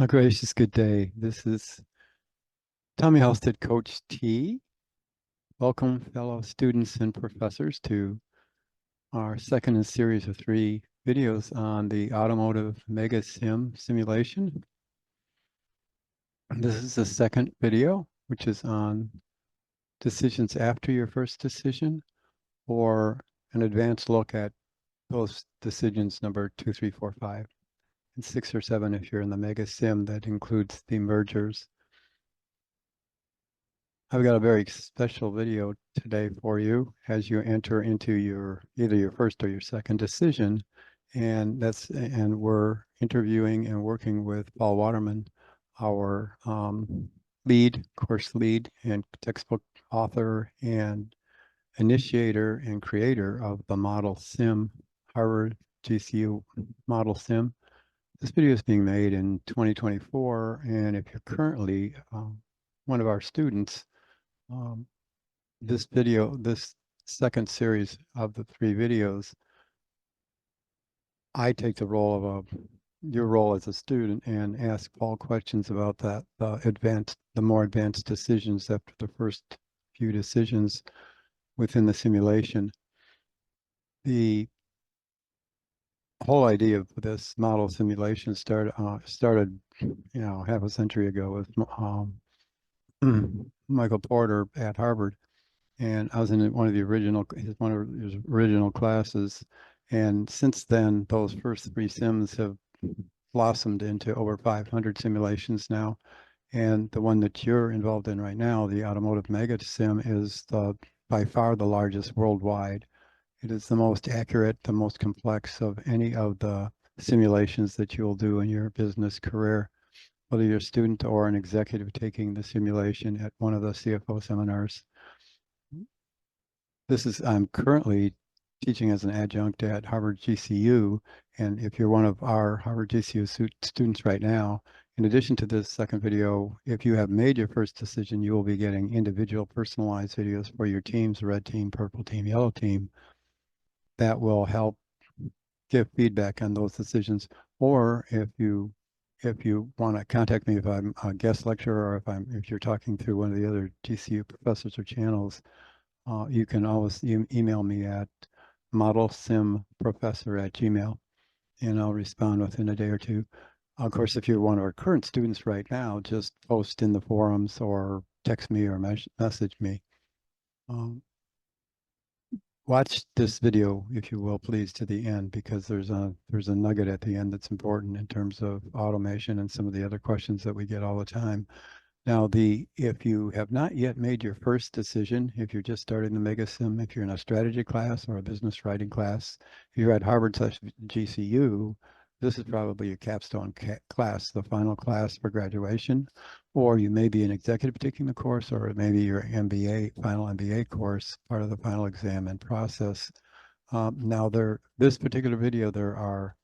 A gracious good day. This is Tommy Halstead, Coach T. Welcome, fellow students and professors, to our second in a series of 3 videos on the Automotive Mega Sim simulation. This is the second video, which is on decisions after your first decision, or an advanced look at those decisions number 2, 3, 4, 5, and 6 or 7 if you're in the Mega Sim that includes the mergers. I've got a very special video today for you as you enter into either your first or your second decision. And we're interviewing and working with Paul Waterman, our course lead and textbook author and initiator and creator of the Model Sim, Harvard GCU Model Sim. This video is being made in 2024, and if you're currently one of our students, um, this second series of the 3 videos, I take the role of your role as a student and ask Paul questions about the more advanced decisions after the first few decisions within the simulation. The whole idea of this model simulation started, half a century ago with Michael Porter at Harvard. And I was in one of his original classes. And since then, those first 3 sims have blossomed into over 500 simulations now. And the one that you're involved in right now, the Automotive Mega Sim, is by far the largest worldwide. It is the most accurate, the most complex of any of the simulations that you'll do in your business career, whether you're a student or an executive taking the simulation at one of the CFO seminars. I'm currently teaching as an adjunct at Harvard GCU. And if you're one of our Harvard GCU students right now, in addition to this second video, if you have made your first decision, you will be getting individual personalized videos for your teams, red team, purple team, yellow team, that will help give feedback on those decisions. Or if you want to contact me, if I'm a guest lecturer, or if you're talking through one of the other GCU professors or channels, you can always email me at modelsimprofessor@gmail, and I'll respond within a day or two. Of course, if you're one of our current students right now, just post in the forums or text me or message me. Watch this video, if you will, please, to the end, because there's a nugget at the end that's important in terms of automation and some of the other questions that we get all the time. Now, if you have not yet made your first decision, if you're just starting the Mega Sim, if you're in a strategy class or a business writing class, if you're at Harvard/GCU, this is probably your capstone class, the final class for graduation. Or you may be an executive taking the course, or maybe your final MBA course, part of the final exam and process. Now, this particular video, there are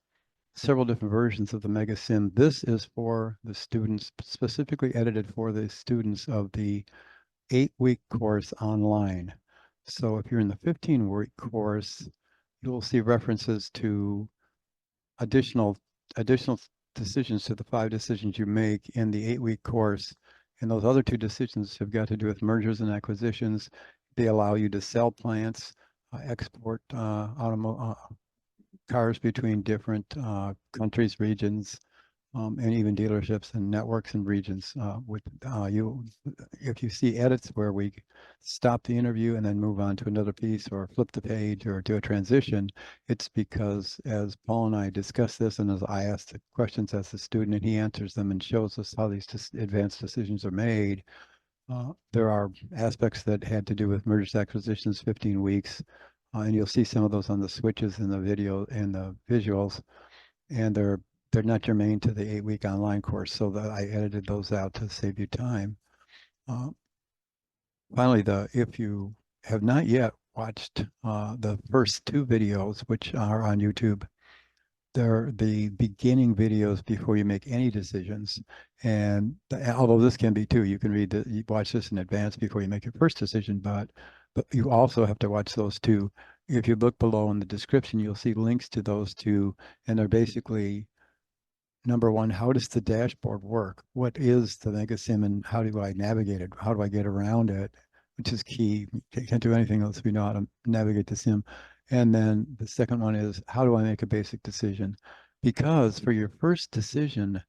several different versions of the Mega Sim. This is for the students, specifically edited for the students of the 8-week course online. So if you're in the 15-week course, you'll see references to additional decisions to the 5 decisions you make in the 8-week course. And those other 2 decisions have got to do with mergers and acquisitions. They allow you to sell plants, export cars between different countries, regions, and even dealerships and networks and regions. If you see edits where we stop the interview and then move on to another piece or flip the page or do a transition, it's because as Paul and I discuss this, and as I ask the questions as a student and he answers them and shows us how these advanced decisions are made, there are aspects that had to do with mergers, acquisitions, 15 weeks, and you'll see some of those on the switches in the video and the visuals, and they're not germane to the 8-week online course, so that I edited those out to save you time. Finally, if you have not yet watched the first 2 videos, which are on YouTube, they're the beginning videos before you make any decisions. And although this can be too, you can you watch this in advance before you make your first decision, but you also have to watch those 2. If you look below in the description, you'll see links to those 2, and they're basically number one, how does the dashboard work? What is the mega sim and how do I navigate it? How do I get around it? Which is key. You can't do anything else if you know how to navigate the sim. And then the second one is, how do I make a basic decision? Because for your first decision,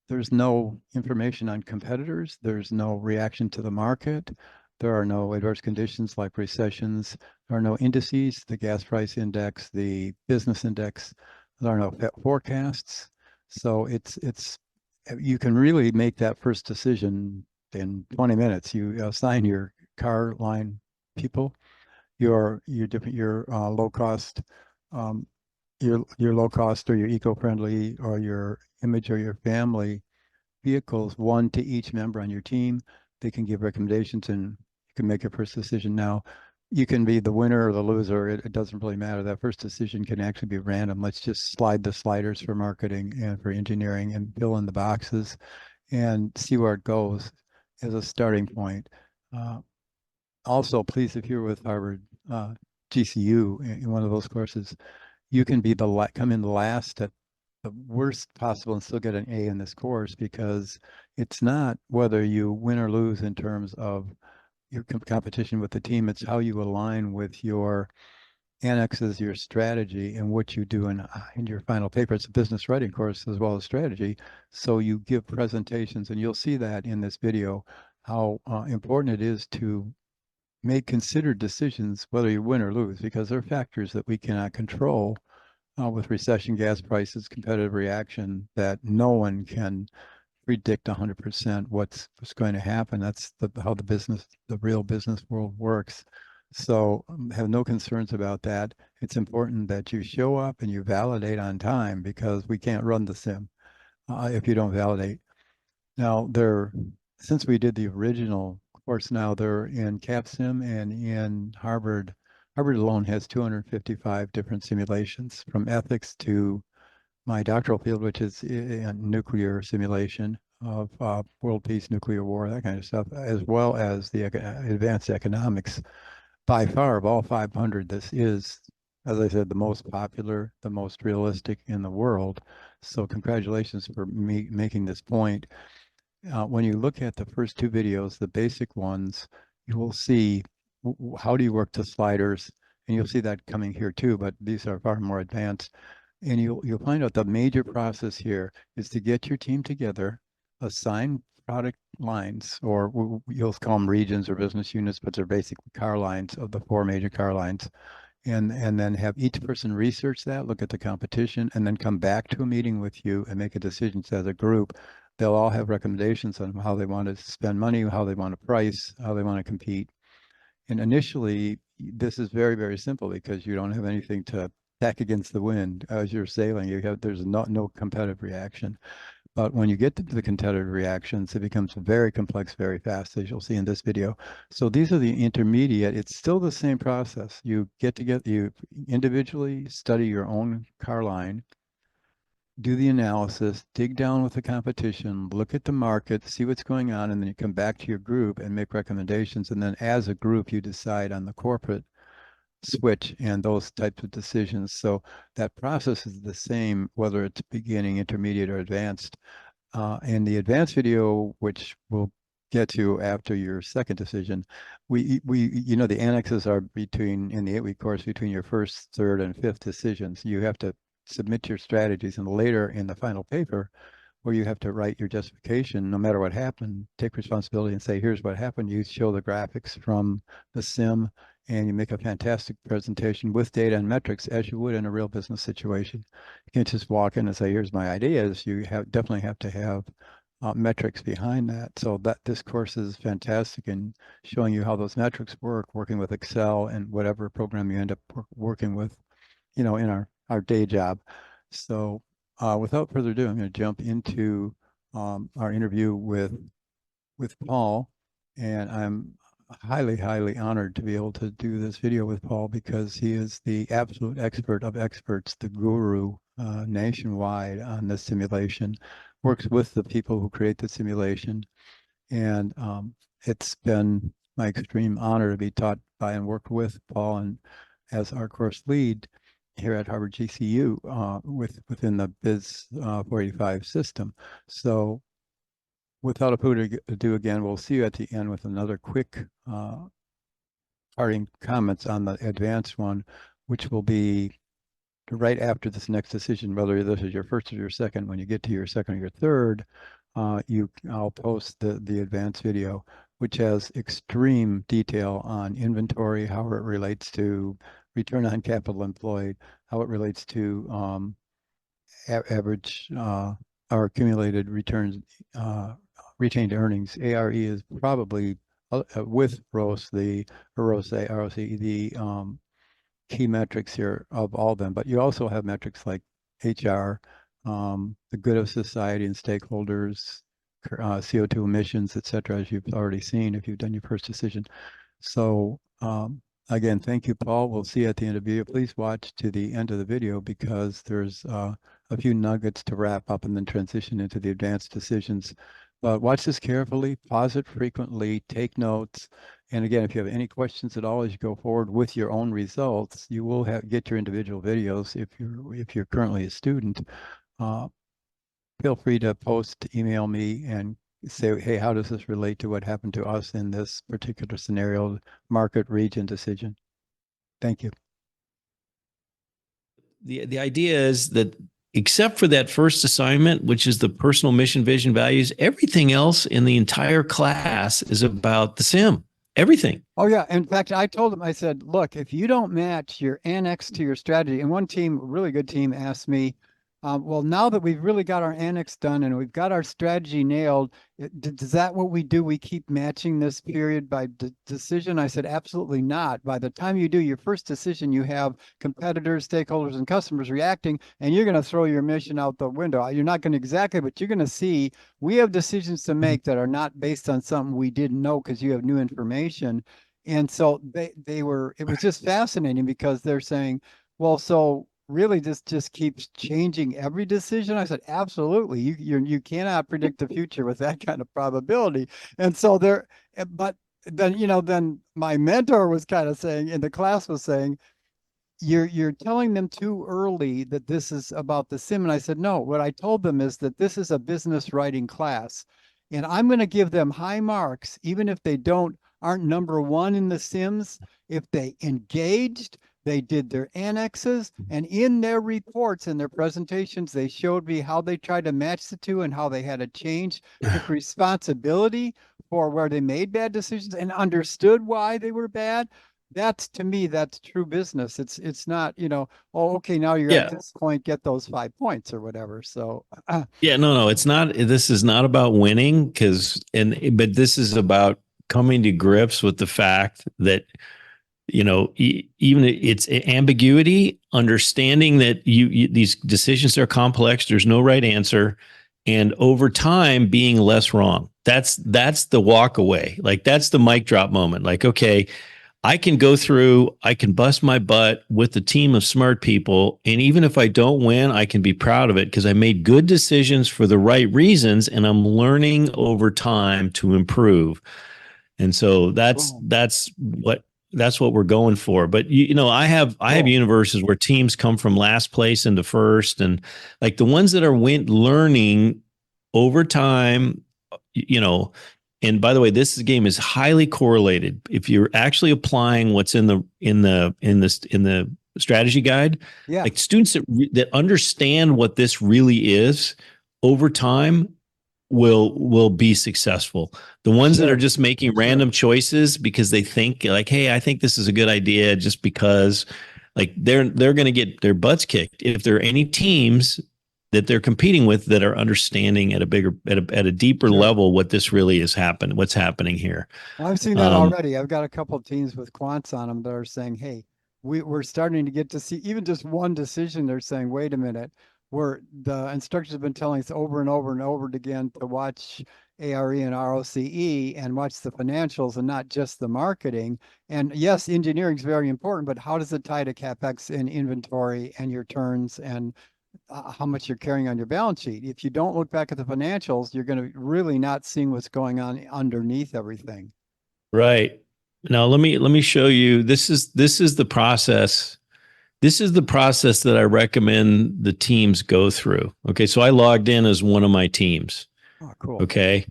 there's no information on competitors. There's no reaction to the market. There are no adverse conditions like recessions. There are no indices, the gas price index, the business index. There are no forecasts. So it's you can really make that first decision in 20 minutes. You assign your car line people, your different your low cost, um, your low cost or your eco-friendly or your image or your family vehicles, one to each member on your team. They can give recommendations and you can make your first decision. Now, you can be the winner or the loser. It doesn't really matter. That first decision can actually be random. Let's just slide the sliders for marketing and for engineering and fill in the boxes and see where it goes as a starting point. Uh, Also, please, if you're with Harvard GCU in one of those courses, you can be come in last at the worst possible and still get an A in this course because it's not whether you win or lose in terms of your competition with the team. It's how you align with your annexes, your strategy, and what you do in your final paper. It's a business writing course as well as strategy. So you give presentations, and you'll see that in this video, how important it is to make considered decisions, whether you win or lose, because there are factors that we cannot control with recession, gas prices, competitive reaction, that no one can predict 100% what's going to happen. That's how the real business world works. So have no concerns about that. It's important that you show up and you validate on time because we can't run the sim if you don't validate. Now, since we did the original course, now they're in CapSim and in Harvard. Harvard alone has 255 different simulations, from ethics to my doctoral field, which is in nuclear simulation of world peace, nuclear war, that kind of stuff, as well as the advanced economics. By far, of all 500, this is, as I said, the most popular, the most realistic in the world. So congratulations for me making this point. When you look at the first two videos, the basic ones, you will see how do you work the sliders, and you'll see that coming here too, but these are far more advanced. And you'll find out the major process here is to get your team together, assign product lines, or you'll call them regions or business units, but they're basically car lines of the four major car lines, and then have each person research that, look at the competition, and then come back to a meeting with you and make a decision as a group. They'll all have recommendations on how they want to spend money, how they want to price, how they want to compete. And initially, this is very, very simple because you don't have anything to tack against the wind as you're sailing. There's no competitive reaction. But when you get to the competitive reactions, it becomes very complex very fast, as you'll see in this video. So these are the intermediate. It's still the same process. You individually study your own car line, do the analysis, dig down with the competition, look at the market, see what's going on, and then you come back to your group and make recommendations. And then as a group, you decide on the corporate switch and those types of decisions. So that process is the same, whether it's beginning, intermediate, or advanced. In the advanced video, which we'll get to after your second decision, the annexes are in the 8-week course, between your first, third, and fifth decisions. You have to submit your strategies, and later in the final paper, where you have to write your justification, no matter what happened, take responsibility and say, here's what happened. You show the graphics from the sim and you make a fantastic presentation with data and metrics as you would in a real business situation. You can't just walk in and say, here's my ideas. You definitely have to have metrics behind that. So this course is fantastic in showing you how those metrics work, working with Excel and whatever program you end up working with, in our day job. So without further ado, I'm going to jump into our interview with Paul, and I'm highly, highly honored to be able to do this video with Paul because he is the absolute expert of experts, the guru nationwide on this simulation, works with the people who create the simulation, and it's been my extreme honor to be taught by and work with Paul and as our course lead. here at Harvard GCU within the Biz 485 system. So without further ado, again, we'll see you at the end with another quick parting comments on the advanced one, which will be right after this next decision, whether this is your first or your second. When you get to your second or your third, I'll post the advanced video, which has extreme detail on inventory, how it relates to return on capital employed, how it relates to average or accumulated returns, retained earnings. ARE is probably with ROS, the ROS, ROC, the key metrics here of all of them, but you also have metrics like HR, the good of society and stakeholders, CO2 emissions, et cetera, as you've already seen if you've done your first decision. So again, thank you, Paul. We'll see you at the end of the video. Please watch to the end of the video because there's a few nuggets to wrap up and then transition into the advanced decisions. But watch this carefully, pause it frequently, take notes. And again, if you have any questions at all as you go forward with your own results, you will get your individual videos if you're currently a student. Feel free to post, email me, and say, hey, how does this relate to what happened to us in this particular scenario, market, region, decision? Thank you. The idea is that except for that first assignment, which is the personal mission, vision, values, everything else in the entire class is about the sim. Everything. Oh, yeah. In fact, I told them, I said, look, if you don't match your annex to your strategy, and one team, really good team, asked me, well, now that we've really got our annex done and we've got our strategy nailed, does that what we do? We keep matching this period by decision? I said, absolutely not. By the time you do your first decision, you have competitors, stakeholders, and customers reacting, and you're going to throw your mission out the window. You're not going to exactly, but you're going to see we have decisions to make that are not based on something we didn't know because you have new information. And so it was just fascinating because they're saying, well, so really this just keeps changing every decision. I said, absolutely. You cannot predict the future with that kind of probability. And so but then, then my mentor was kind of saying, in the class was saying, you're telling them too early that this is about the sim. And I said, no, what I told them is that this is a business writing class. And I'm going to give them high marks, even if they aren't number one in the sims, if they engaged, they did their annexes, and in their reports and their presentations, they showed me how they tried to match the two and how they had to change, took responsibility for where they made bad decisions and understood why they were bad. That's, to me, that's true business. It's not, oh, okay, now you're at this point, get those 5 points or whatever. So yeah, no, it's not. This is not about winning but this is about coming to grips with the fact that even it's ambiguity, understanding that these decisions are complex. There's no right answer, and over time, being less wrong. That's the walk away. Like that's the mic drop moment. Like, okay, I can go through, I can bust my butt with a team of smart people. And even if I don't win, I can be proud of it because I made good decisions for the right reasons and I'm learning over time to improve. And so that's what we're going for. But I have universes where teams come from last place into first, and like the ones that are learning over time, and by the way, this game is highly correlated. If you're actually applying what's in the strategy guide, like students that understand what this really is over time will be successful. The ones that are just making random choices because they think like, hey, I think this is a good idea just because, like they're going to get their butts kicked. If there are any teams that they're competing with that are understanding at a deeper level what this really is what's happening here. Well, I've seen that already. I've got a couple of teams with quants on them that are saying, hey, we're starting to get to see even just one decision. They're saying, wait a minute, where the instructors have been telling us over and over and over again to watch ARE and ROCE and watch the financials and not just the marketing. And yes, engineering is very important, but how does it tie to CapEx and inventory and your turns and how much you're carrying on your balance sheet? If you don't look back at the financials, you're going to really not seeing what's going on underneath everything. Right. Now let me show you. This is the process This is the process that I recommend the teams go through. Okay. So I logged in as one of my teams. Oh, cool. Okay.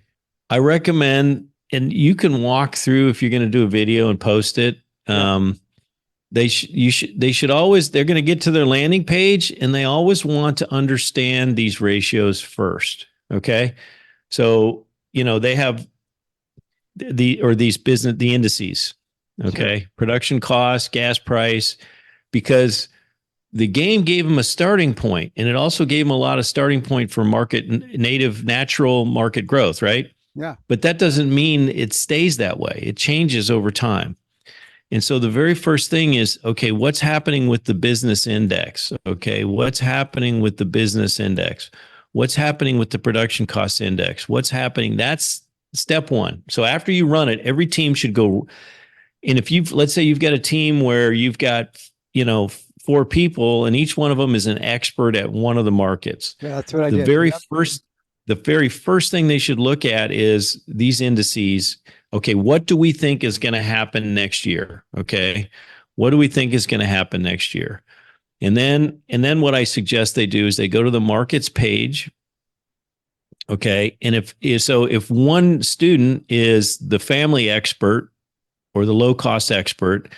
I recommend, and you can walk through if you're going to do a video and post it. Yeah. They should always, they're going to get to their landing page and they always want to understand these ratios first. Okay. So, they have the indices. Okay. Sure. Production cost, gas price, because the game gave them a starting point and it also gave them a lot of starting point for natural market growth, right? Yeah. But that doesn't mean it stays that way. It changes over time. And so the very first thing is, okay, what's happening with the business index? Okay, what's happening with the business index? What's happening with the production cost index? What's happening? That's step one. So after you run it, every team should go. And if let's say you've got a team where you've got, 4 people and each one of them is an expert at one of the markets. Yeah, that's what I The did. very Yep. the very first thing they should look at is these indices. Okay, what do we think is going to happen next year? Okay, what do we think is going to happen next year? And then what I suggest they do is they go to the markets page. Okay, and if one student is the family expert or the low cost expert,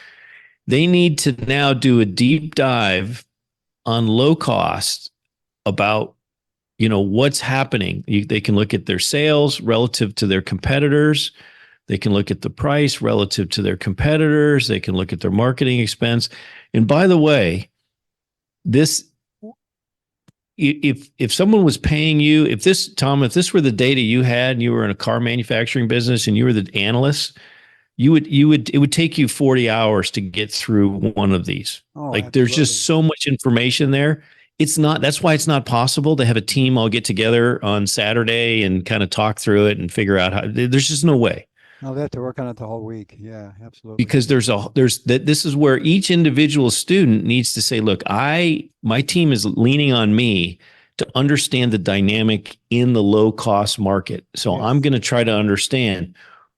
they need to now do a deep dive on low cost about what's happening. They can look at their sales relative to their competitors. They can look at the price relative to their competitors. They can look at their marketing expense. And by the way, if someone was paying you, if this were the data you had and you were in a car manufacturing business and you were the analyst, it would take you 40 hours to get through one of these. Oh, Like there's absolutely. just so much information there. That's why it's not possible to have a team all get together on Saturday and kind of talk through it and figure out there's just no way. No, they have to work on it the whole week. Yeah, absolutely. Because this is where each individual student needs to say, look, my team is leaning on me to understand the dynamic in the low cost market. So Yes. I'm going to try to understand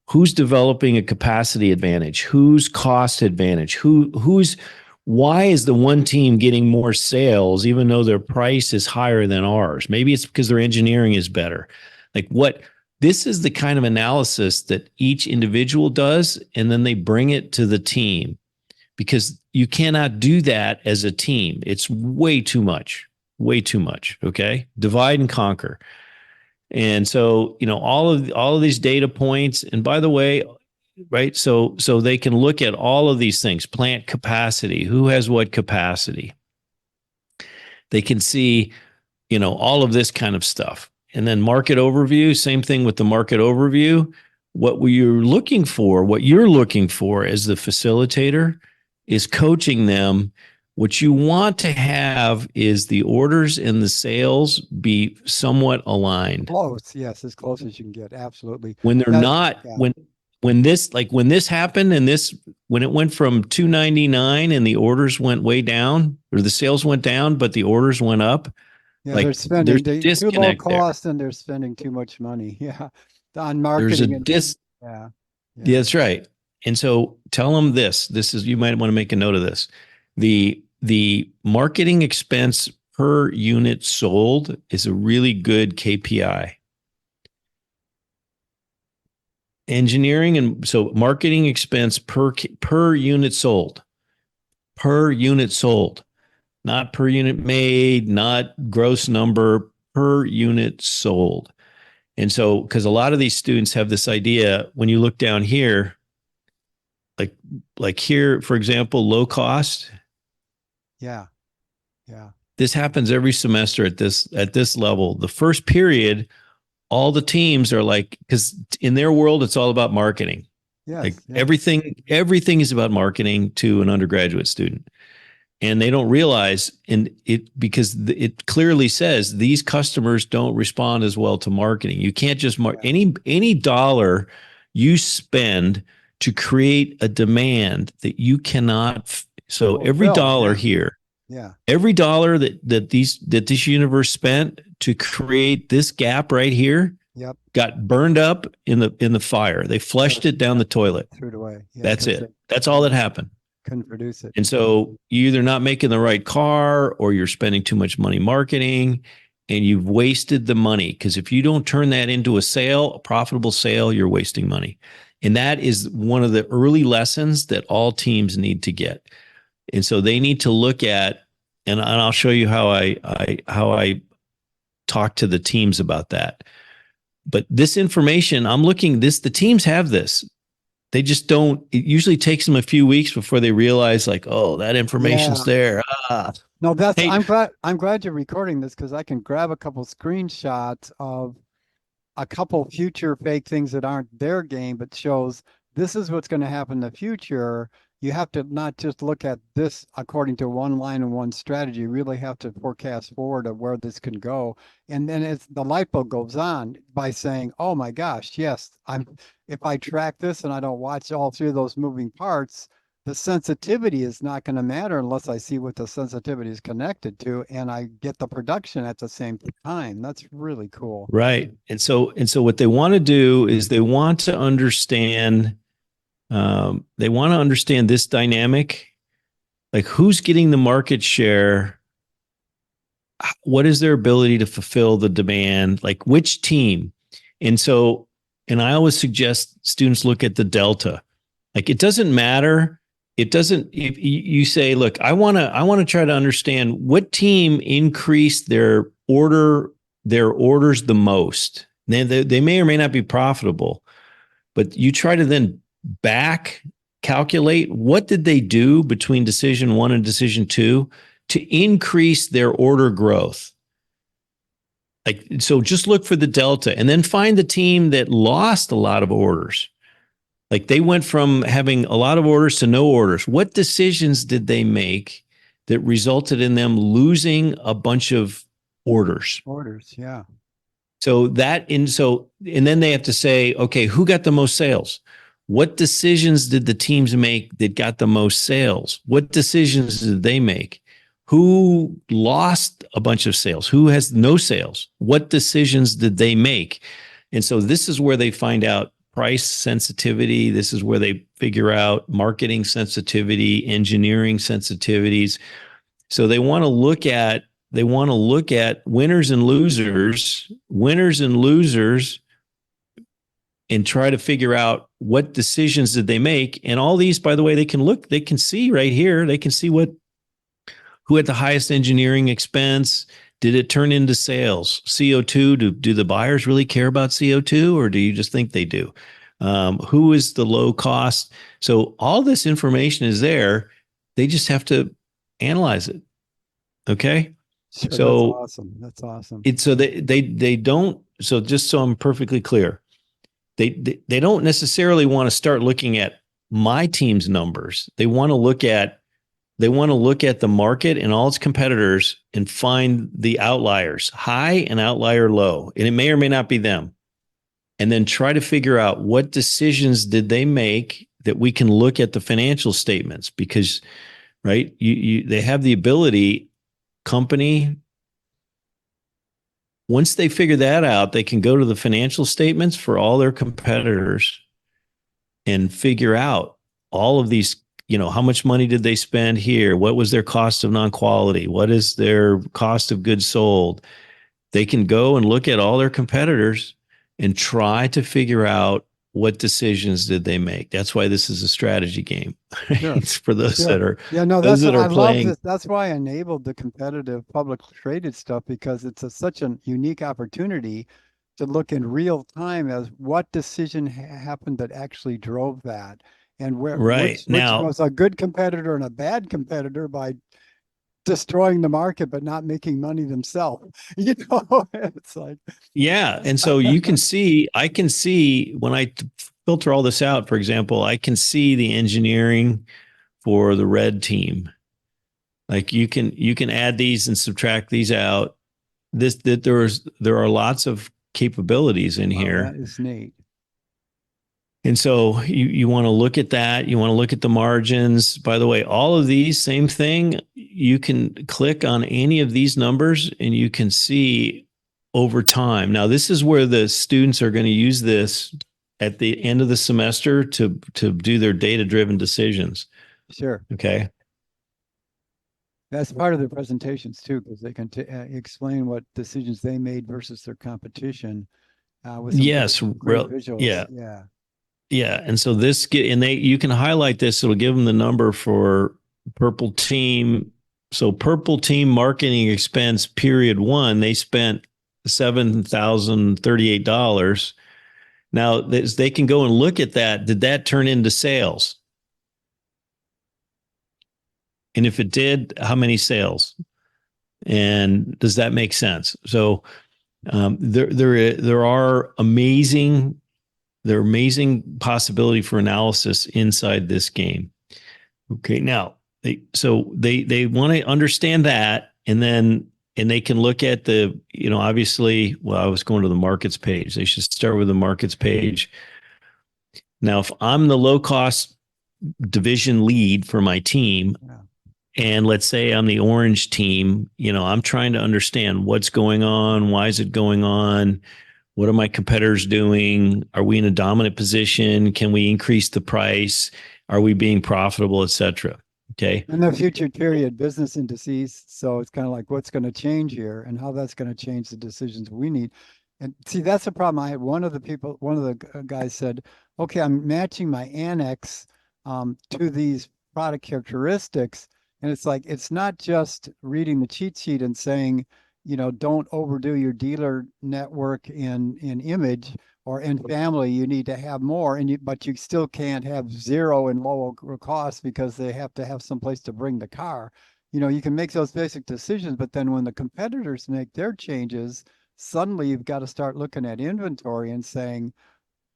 who's developing a capacity advantage, who's cost advantage, why is the one team getting more sales even though their price is higher than ours? Maybe it's because their engineering is better. This is the kind of analysis that each individual does, and then they bring it to the team, because you cannot do that as a team. It's way too much, okay? Divide and conquer. And so, all of these data points, and by the way, right? So they can look at all of these things, plant capacity, who has what capacity. They can see, all of this kind of stuff. And then market overview, same thing with the market overview. What you're looking for as the facilitator is coaching them. What you want to have is the orders and the sales be somewhat aligned. Close, yes, as close as you can get. Absolutely. When they're not, yeah. when this happened and when it went from 299 and the orders went way down, or the sales went down, but the orders went up. Yeah, they're spending too low cost there. and they're spending too much money. Yeah. On marketing. Yeah, that's right. And so tell them this is, you might want to make a note of this. The marketing expense per unit sold is a really good KPI. Engineering, and so marketing expense per unit sold, not per unit made, not gross number, per unit sold. And so, because a lot of these students have this idea, when you look down here, like here, for example, low cost. Yeah. Yeah. This happens every semester at this level. The first period, all the teams are like, because in their world, it's all about marketing. Yes, everything is about marketing to an undergraduate student. And they don't realize, because it clearly says these customers don't respond as well to marketing. You can't just any dollar you spend to create a demand that you cannot. So every dollar here, every dollar that this universe spent to create this gap right here, got burned up in the fire. They flushed it down the toilet. Threw it away. Yeah, that's it. That's all that happened. couldn't produce it. And so you're either not making the right car or you're spending too much money marketing and you've wasted the money. Because if you don't turn that into a sale, a profitable sale, you're wasting money. And that is one of the early lessons that all teams need to get. And so they need to look at, and I'll show you how I talk to the teams about that. But this information, the teams have this. They just don't, it usually takes them a few weeks before they realize, like, oh, that information's there. No, Hey, I'm glad you're recording this, because I can grab a couple screenshots of a couple future fake things that aren't their game, but shows this is what's going to happen in the future. You have to not just look at this according to one line and one strategy. You really have to forecast forward of where this can go. And then it's the light bulb goes on by saying, oh my gosh, yes, if I track this and I don't watch all three of those moving parts, the sensitivity is not going to matter unless I see what the sensitivity is connected to and I get the production at the same time. That's really cool. right. And so what they want to do is they want to understand this dynamic, like who's getting the market share, what is their ability to fulfill the demand, like which team. And I always suggest students look at the delta. Like it doesn't matter. It doesn't, if you say, look, I want to try to understand what team increased their orders the most. They may or may not be profitable, but you try to then back calculate what did they do between decision 1 and decision 2 to increase their order growth. Like, so just look for the delta and then find the team that lost a lot of orders. Like they went from having a lot of orders to no orders. What decisions did they make that resulted in them losing a bunch of orders? Orders, yeah. And then they have to say, okay, who got the most sales? What decisions did the teams make that got the most sales? What decisions did they make? Who lost a bunch of sales? Who has no sales? What decisions did they make? And so this is where they find out price sensitivity. This is where they figure out marketing sensitivity, engineering sensitivities. So they want to look at winners and losers, and try to figure out what decisions did they make. And all these, by the way, they can see right here, they can see who had the highest engineering expense. Did it turn into sales? CO2, do the buyers really care about CO2 or do you just think they do? Who is the low cost? So all this information is there. They just have to analyze it. Okay. Sure, So that's awesome. They don't. So just so I'm perfectly clear, they don't necessarily want to start looking at my team's numbers. They want to look at the market and all its competitors and find the outliers, high and outlier low. And it may or may not be them. And then try to figure out what decisions did they make that we can look at the financial statements because, right, they have the ability, company, once they figure that out, they can go to the financial statements for all their competitors and figure out all of these, how much money did they spend here? What was their cost of non-quality? What is their cost of goods sold? They can go and look at all their competitors and try to figure out what decisions did they make. That's why this is a strategy game. Sure. It's for those that are I playing. love this. That's why I enabled the competitive public traded stuff because it's such a unique opportunity to look in real time as what decision happened that actually drove that and which was a good competitor and a bad competitor by destroying the market but not making money themselves. It's like and so I can see when I filter all this out, for example, I can see the engineering for the red team. Like you can add these and subtract these out. There are lots of capabilities in here. That is neat. And so you want to look at that. You want to look at the margins. By the way, all of these, same thing. You can click on any of these numbers and you can see over time. Now, this is where the students are going to use this at the end of the semester to do their data-driven decisions. Sure. Okay. That's part of their presentations too, because they can explain what decisions they made versus their competition with some Yes. great visuals. Yeah. Yeah. Yeah. And so you can highlight this. It'll give them the number for purple team. So purple team marketing expense period one, they spent $7,038. Now they can go and look at that. Did that turn into sales? And if it did, how many sales? And does that make sense? So there are amazing possibility for analysis inside this game. Okay, now they want to understand that, and they can look at obviously. Well, I was going to the markets page. They should start with the markets page. Now, if I'm the low cost division lead for my team, Yeah. and let's say I'm the orange team, I'm trying to understand what's going on, why is it going on, what are my competitors doing, are we in a dominant position, can we increase the price, are we being profitable, etc. Okay. And the future period business indices. So it's kind of like what's going to change here and how that's going to change the decisions we need. And see, that's the problem. I had one of the guys said, okay, I'm matching my annex to these product characteristics. And it's like, it's not just reading the cheat sheet and saying, don't overdo your dealer network in image or in family. You need to have more, but you still can't have zero and low cost because they have to have some place to bring the car. You can make those basic decisions, but then when the competitors make their changes, suddenly you've got to start looking at inventory and saying,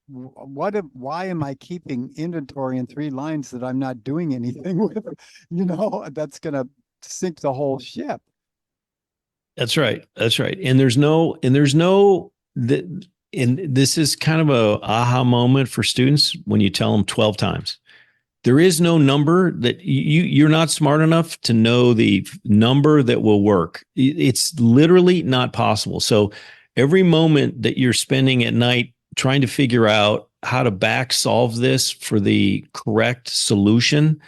why am I keeping inventory in 3 lines that I'm not doing anything with? That's going to sink the whole ship. That's right. That's right. And there's no, and this is kind of a aha moment for students when you tell them 12 times. There is no number that you're not smart enough to know the number that will work. It's literally not possible. So every moment that you're spending at night trying to figure out how to back solve this for the correct solution,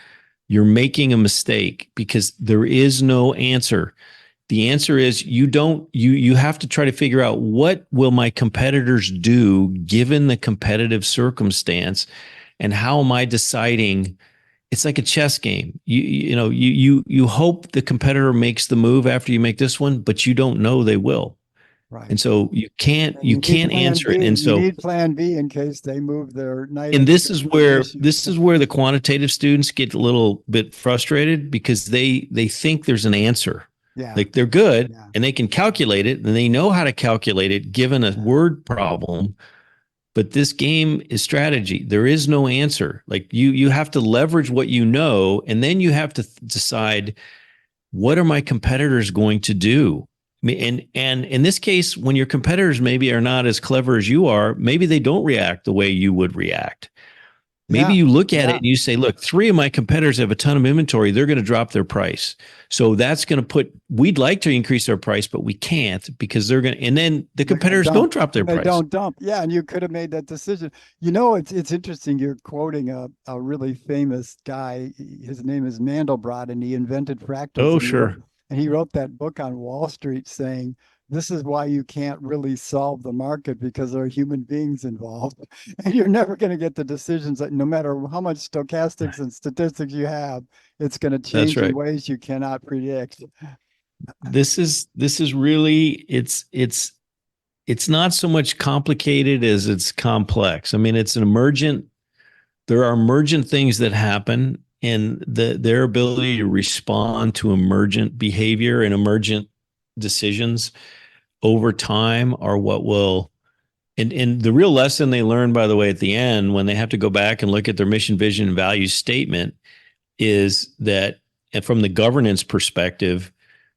you're making a mistake because there is no answer. The answer is you have to try to figure out what will my competitors do given the competitive circumstance, and how am I deciding? It's like a chess game. You hope the competitor makes the move after you make this one, but you don't know they will. Right. And so you can't answer it. And you so need plan B in case they move their night. and this is where the quantitative students get a little bit frustrated because they think there's an answer. Yeah. Like they're good Yeah. and they can calculate it and they know how to calculate it given a word problem. But this game is strategy. There is no answer. Like you have to leverage what you know, and then you have to decide, what are my competitors going to do? I mean, and in this case, when your competitors maybe are not as clever as you are, maybe they don't react the way you would react. Maybe you look at it and you say, look, 3 of my competitors have a ton of inventory. They're going to drop their price. So that's going to we'd like to increase our price, but we can't because they're going to, and then the competitors don't drop their price. They don't dump. Yeah. And you could have made that decision. It's interesting. You're quoting a really famous guy. His name is Mandelbrot, and he invented fractals. Oh, sure. And he wrote that book on Wall Street saying, this is why you can't really solve the market because there are human beings involved. And you're never going to get the decisions that no matter how much stochastics and statistics you have, it's going to change in ways you cannot predict. This is really, it's not so much complicated as it's complex. I mean, there are emergent things that happen, and their ability to respond to emergent behavior and emergent decisions over time are what will, and the real lesson they learn, by the way, at the end, when they have to go back and look at their mission, vision, and value statement, is that, and from the governance perspective,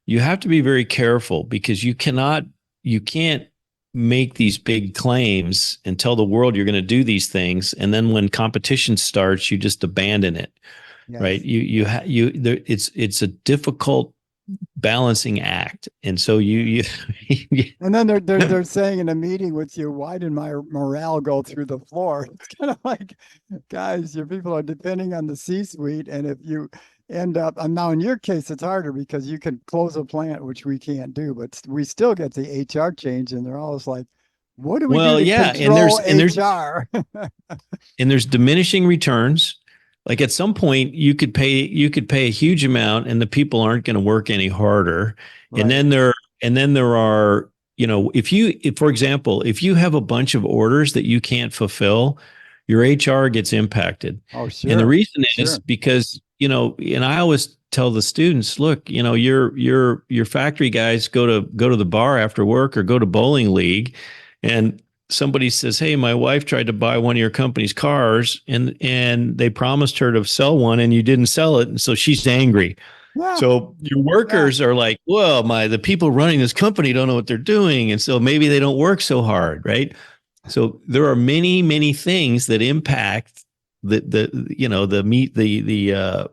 you have to be very careful because you can't make these big claims and tell the world you're going to do these things, and then when competition starts, you just abandon it. Yes. Right? It's a difficult balancing act. And so you And then they're saying in a meeting with you, why did my morale go through the floor? It's kind of like, guys, your people are depending on the C-suite, and if you end up, and now in your case, it's harder because you can close a plant, which we can't do, but we still get the HR change, and they're always like, what do we do well, to yeah, control HR? and there's diminishing returns. Like at some point you could pay a huge amount and the people aren't going to work any harder. And Right. then there are, if for example, if you have a bunch of orders that you can't fulfill, your HR gets impacted. Oh, And the sure. reason is Sure. because, and I always tell the students, look, your factory guys go to the bar after work or go to bowling league, and somebody says, "Hey, my wife tried to buy one of your company's cars, and they promised her to sell one, and you didn't sell it, and so she's angry." Yeah. So your Yeah. workers are like, "Well, the people running this company don't know what they're doing, and so maybe they don't work so hard, right?" So there are many, many things that impact the meat the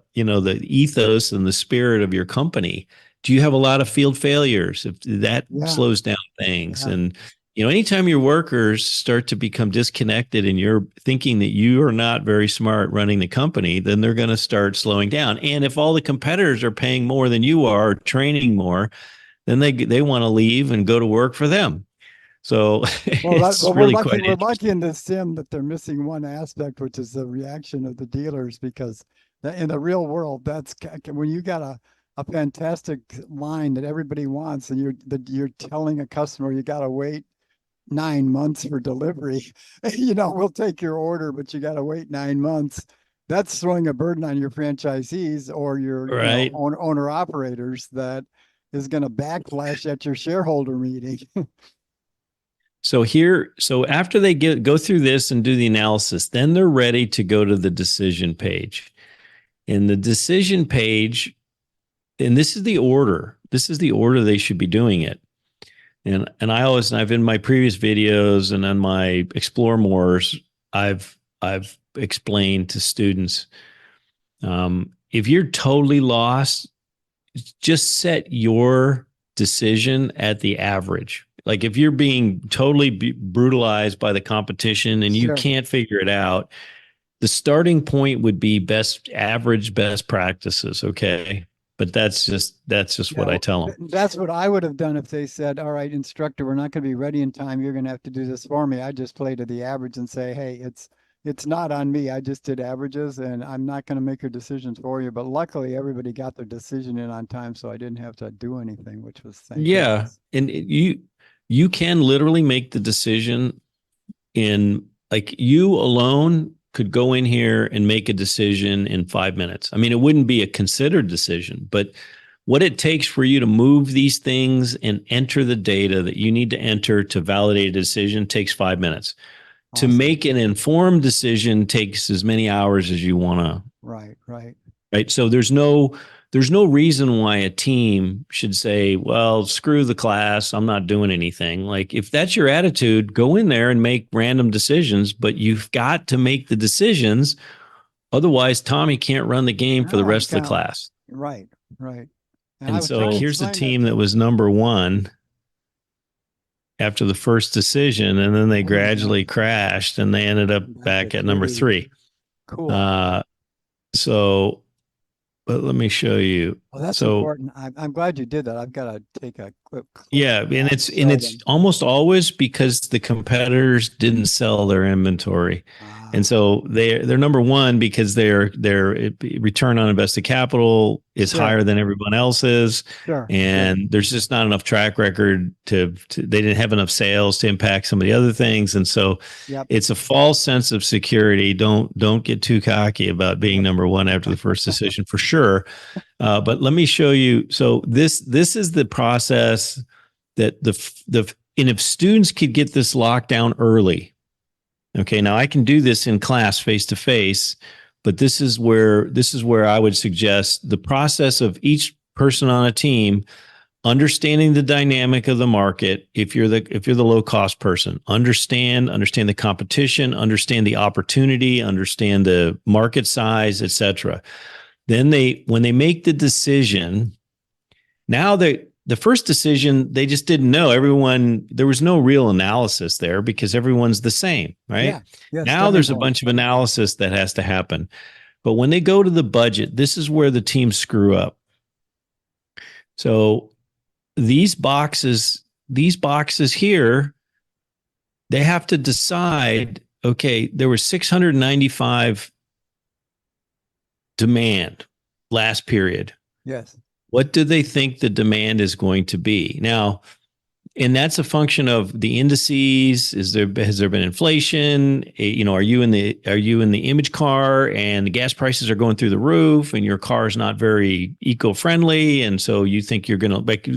ethos and the spirit of your company. Do you have a lot of field failures? If that Yeah. slows down things, Yeah. and anytime your workers start to become disconnected and you're thinking that you are not very smart running the company, then they're going to start slowing down. And if all the competitors are paying more than you are, training more, then they want to leave and go to work for them. So Well, it's we're really lucky. quite We're lucky interesting. in this sim that they're missing one aspect, which is the reaction of the dealers, because in the real world, that's when you got a fantastic line that everybody wants, and you're telling a customer you got to wait 9 months for delivery. We'll take your order, but you got to wait 9 months. That's throwing a burden on your franchisees or your Right. owner operators that is going to backflash at your shareholder meeting. So after they go through this and do the analysis, then they're ready to go to the decision page. In the decision page, and this is the order. This is the order they should be doing it. And I've in my previous videos and on my Explore Mores, I've explained to students, if you're totally lost, just set your decision at the average. Like if you're being totally brutalized by the competition and you Sure. can't figure it out, the starting point would be best practices. Okay. But that's just Yeah, what I tell them. that's what I would have done if they said, "All right, instructor, we're not going to be ready in time. You're going to have to do this for me." I just play to the average and say, "Hey, it's not on me. I just did averages, and I'm not going to make your decisions for you." But luckily, everybody got their decision in on time, so I didn't have to do anything, which was thank Yeah. goodness. And you can literally make the decision in, like, you alone could go in here and make a decision in 5 minutes. I mean, it wouldn't be a considered decision, but what it takes for you to move these things and enter the data that you need to enter to validate a decision takes 5 minutes. To Awesome. make an informed decision takes as many hours as you want to. Right, right. Right. So there's no reason why a team should say, well, screw the class, I'm not doing anything. Like if that's your attitude, go in there and make random decisions, but you've got to make the decisions. Otherwise, Tommy can't run the game for the No, you rest of the kind of class. right, right. And I And was so trying to here's a explain that team that was number one after the first decision, and then they oh my gradually gosh, crashed and they ended up back back at at number three. three. Cool. Uh, so, but let me show you. Well, that's So important. I'm glad you did that. I've got to take a quick clip yeah, of and that it's and and show it's them. almost always because the competitors didn't sell their inventory. And Ah, so they're number one because their return on invested capital is sure, higher than everyone else's, sure, sure. and there's just not enough track record to they didn't have enough sales to impact some of the other things, and so Yep, it's a false sense of security. Don't get too cocky about being yep. number one after the first decision for sure. But let me show you. So this is the process that and if students could get this locked down early, okay, now I can do this in class face to face, but this is where I would suggest the process of each person on a team understanding the dynamic of the market. If you're the low cost person, understand the competition, understand the opportunity, understand the market size, etc. Then when they make the decision, Now the first decision, they just didn't know. Everyone, there was no real analysis there because everyone's the same, Yeah. right? Yeah. Now Starting there's a point. bunch of analysis that has to happen. But when they go to the budget, this is where the teams screw up. So these boxes here, they have to decide, okay, there was 695 demand last period. Yes. What do they think the demand is going to be? Now, and that's a function of the indices. Has there been inflation? Are you in the image car and the gas prices are going through the roof and your car is not very eco-friendly, and so you think you're going to like.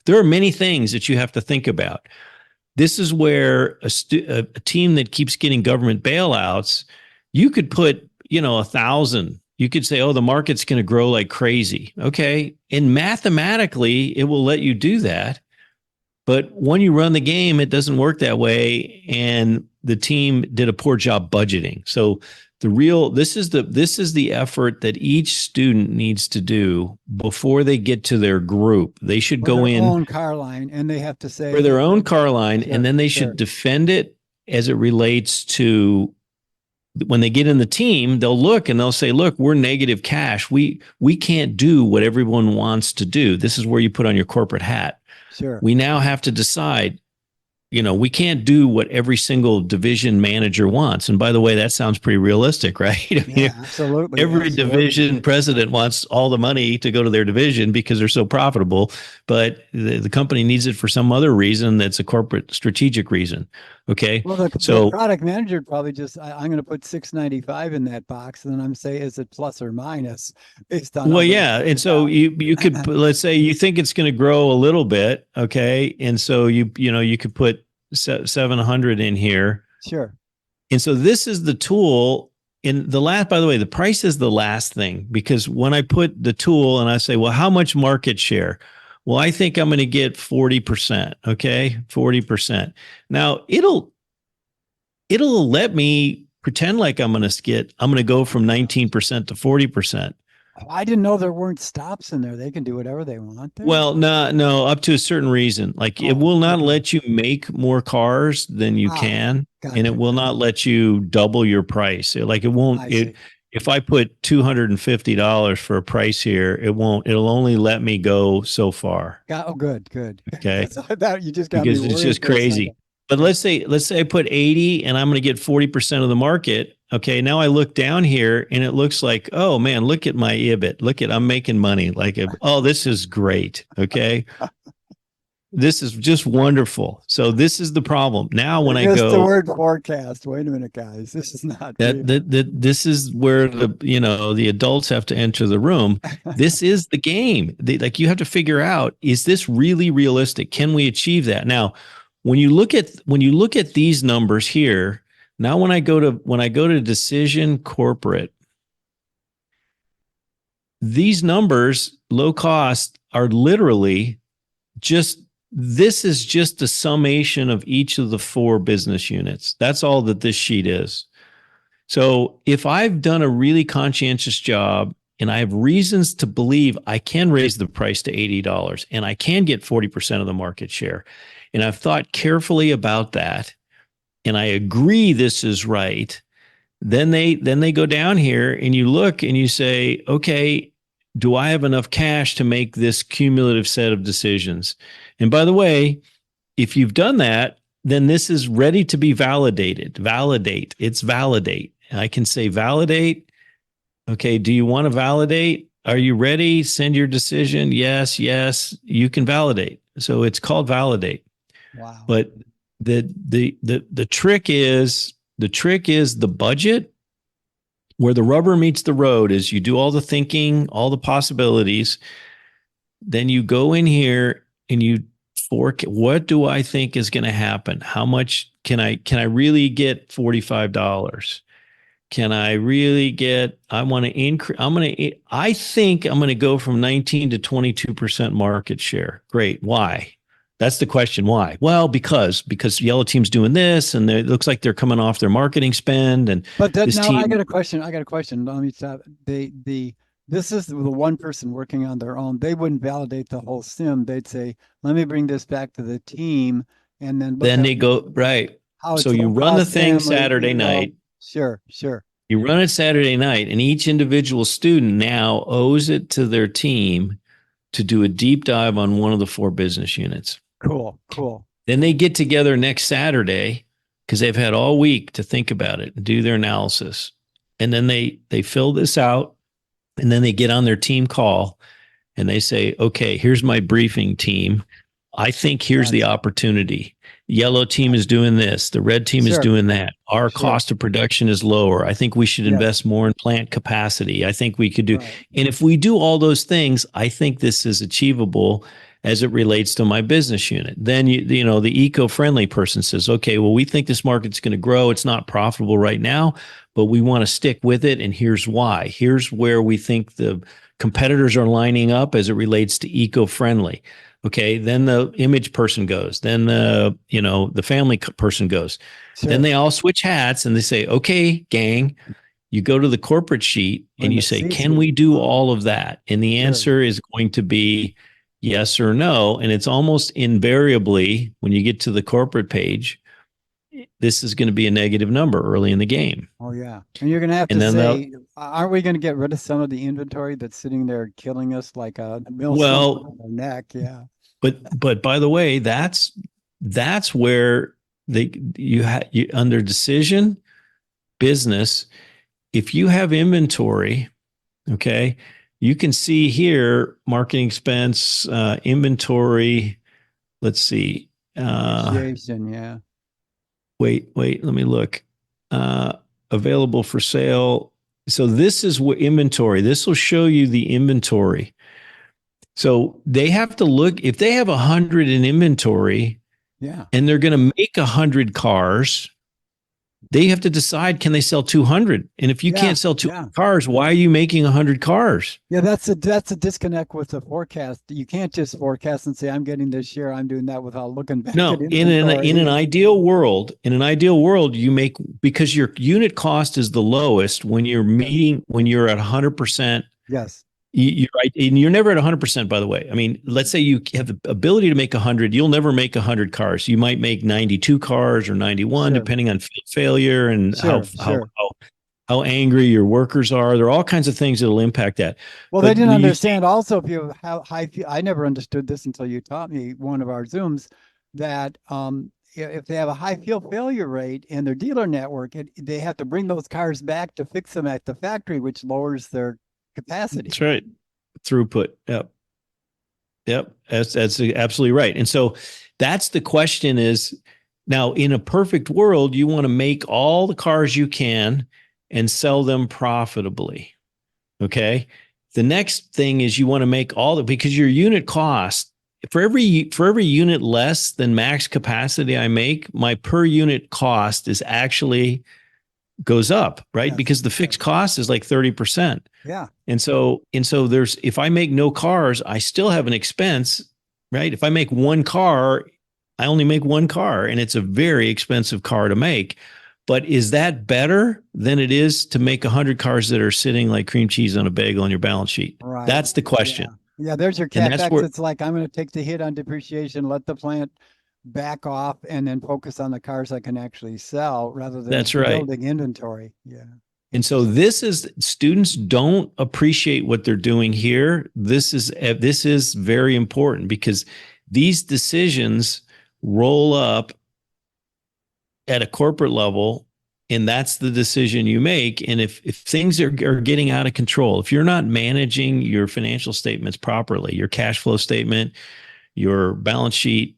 There are many things that you have to think about. This is where a team that keeps getting government bailouts, you could put 1,000. You could say, oh, the market's going to grow like crazy. Okay, and mathematically, it will let you do that. But when you run the game, it doesn't work that way, and the team did a poor job budgeting. So this is the effort that each student needs to do before they get to their group. They should For go their in own car line, and they have to for say, their own car line, sure, and then they sure, should defend it as it relates to when they get in the team. They'll look and they'll say, look, we're negative cash. We can't do what everyone wants to do. This is where you put on your corporate hat. sure. We now have to decide, we can't do what every single division manager wants. And by the way, that sounds pretty realistic, right? I mean, Yeah, absolutely. every Absolutely. division president wants all the money to go to their division because they're so profitable, but the company needs it for some other reason that's a corporate strategic reason. Okay. Well, the So, product manager probably I'm going to put 695 in that box, and then I'm saying, is it plus or minus based on well, how they yeah. break And it so down? you could let's say you think it's going to grow a little bit. Okay. And so you could put 700 in here. Sure. And so this is the tool. In the last, by the way, the price is the last thing, because when I put the tool and I say, well, how much market share? Well, I think I'm going to get 40%. Okay. 40%. Now it'll let me pretend like I'm going to go from 19% to 40%. I didn't know there weren't stops in there. They can do whatever they want there. Well, no, up to a certain reason. Like it Oh, will not okay. let you make more cars than you Ah, can, and it gotcha. will not let you double your price. Like it won't. I see. If I put $250 for a price here, it won't. It'll only let me go so far. Oh, good, good. Okay, So that you just got me because it's worried just for a second. crazy. But let's say I put 80 and I'm going to get 40% of the market. Okay, now I look down here and it looks like, oh man, look at my EBIT. I'm making money. Oh, this is great. Okay. This is just wonderful. So this is the problem. Now when I Just the go, word forecast. Wait a minute, guys. This is not real. this is where the adults have to enter the room. This is the game. You have to figure out, is this really realistic? Can we achieve that? Now, when you look at these numbers here, now when I go to decision corporate, these numbers, low cost, are literally this is just a summation of each of the 4 business units. That's all that this sheet is. So if I've done a really conscientious job and I have reasons to believe I can raise the price to $80 and I can get 40% of the market share, and I've thought carefully about that, and I agree this is right, then they go down here and you look and you say, okay, do I have enough cash to make this cumulative set of decisions? And by the way, if you've done that, then this is ready to be validated. Validate. It's validate. I can say validate. Okay, do you want to validate? Are you ready? Send your decision. Yes, you can validate. So it's called validate. Wow. But the trick is the budget. Where the rubber meets the road is you do all the thinking, all the possibilities. Then you go in here and you forecast, what do I think is going to happen? How much can I really get $45? Can I really get, I want to increase, I think I'm going to go from 19 to 22% market share. Great. Why? That's the question. Why? Well, because yellow team's doing this, and it looks like they're coming off their marketing spend. And But this now team, I got a question. Let me stop. The this is the one person working on their own. They wouldn't validate the whole sim. They'd say, let me bring this back to the team and then look Then at they go, right. how So it's you low run the cost thing family. Saturday Well, night. sure, sure. You run it Saturday night, and each individual student now owes it to their team to do a deep dive on one of the 4 business units. Cool, cool. Then they get together next Saturday because they've had all week to think about it and do their analysis. And then they fill this out, and then they get on their team call and they say, okay, here's my briefing team. I think here's the opportunity. Yellow team is doing this. The red team is Sure. doing that. Our Sure. cost of production is lower. I think we should Yes. invest more in plant capacity. I think we could do. Right. And if we do all those things, I think this is achievable as it relates to my business unit. Then you know the eco-friendly person says, okay, well, we think this market's going to grow. It's not profitable right now, but we want to stick with it. And here's why. Here's where we think the competitors are lining up as it relates to eco-friendly. Okay, then the image person goes, then the family person goes. Sure. Then they all switch hats and they say, okay, gang, you go to the corporate sheet and you say, can we do all of that? And the answer is going to be yes or no. And it's almost invariably, when you get to the corporate page, this is going to be a negative number early in the game. Oh, yeah. And you're going to have to say, aren't we going to get rid of some of the inventory that's sitting there killing us like a millstone on our neck? Yeah. But by the way, that's where you under decision business, if you have inventory, okay, you can see here marketing expense, inventory. Let's see. Yeah. Wait, let me look. Available for sale. So this is what inventory. This will show you the inventory. So they have to look, if they have 100 in inventory, and they're going to make 100 cars, they have to decide, can they sell 200? And if you can't sell 200 cars, why are you making 100 cars? Yeah, that's a disconnect with the forecast. You can't just forecast and say, I'm getting this share, I'm doing that without looking back at inventory. in an ideal world, you make, because your unit cost is the lowest when you're at 100%. Yes. You're right. And you're never at 100%, by the way. I mean, let's say you have the ability to make 100. You'll never make 100 cars. You might make 92 cars or 91, depending on field failure and how angry your workers are. There are all kinds of things that'll impact that. Well, they didn't understand also if you have high, I never understood this until you taught me one of our Zooms, that if they have a high field failure rate in their dealer network, they have to bring those cars back to fix them at the factory, which lowers their capacity. That's right. Throughput. Yep. That's absolutely right. And so that's the question is, now in a perfect world, you want to make all the cars you can and sell them profitably. Okay. The next thing is you want to make because your unit cost, for every unit less than max capacity I make, my per unit cost is actually goes up, right? Because the fixed cost is like 30%. Yeah. And so there's, if I make no cars, I still have an expense, right? If I make one car, I only make one car, and it's a very expensive car to make. But is that better than it is to make 100 cars that are sitting like cream cheese on a bagel on your balance sheet? Right. That's the question. Yeah, there's your CapEx. It's like, I'm going to take the hit on depreciation, let the plant back off, and then focus on the cars I can actually sell rather than building inventory. Yeah. And so students don't appreciate what they're doing here. This is very important because these decisions roll up at a corporate level, and that's the decision you make. And if things are getting out of control, if you're not managing your financial statements properly, your cash flow statement, your balance sheet,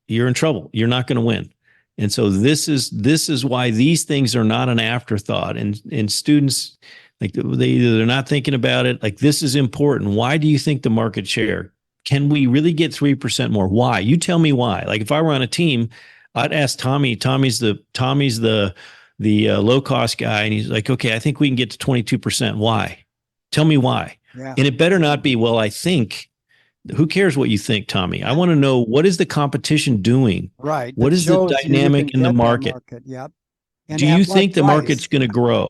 you're in trouble. You're not going to win. And so this is why these things are not an afterthought. And students, like they're not thinking about it. Like, this is important. Why do you think the market share? Can we really get 3% more? Why? You tell me why. Like, if I were on a team, I'd ask Tommy. Tommy's the low cost guy, and he's like, okay, I think we can get to 22%. Why? Tell me why. Yeah. And it better not be, well, I think. Who cares what you think, Tommy? I want to know, what is the competition doing? Right. What is the dynamic in the market? Yep. Do you think the market's going to grow?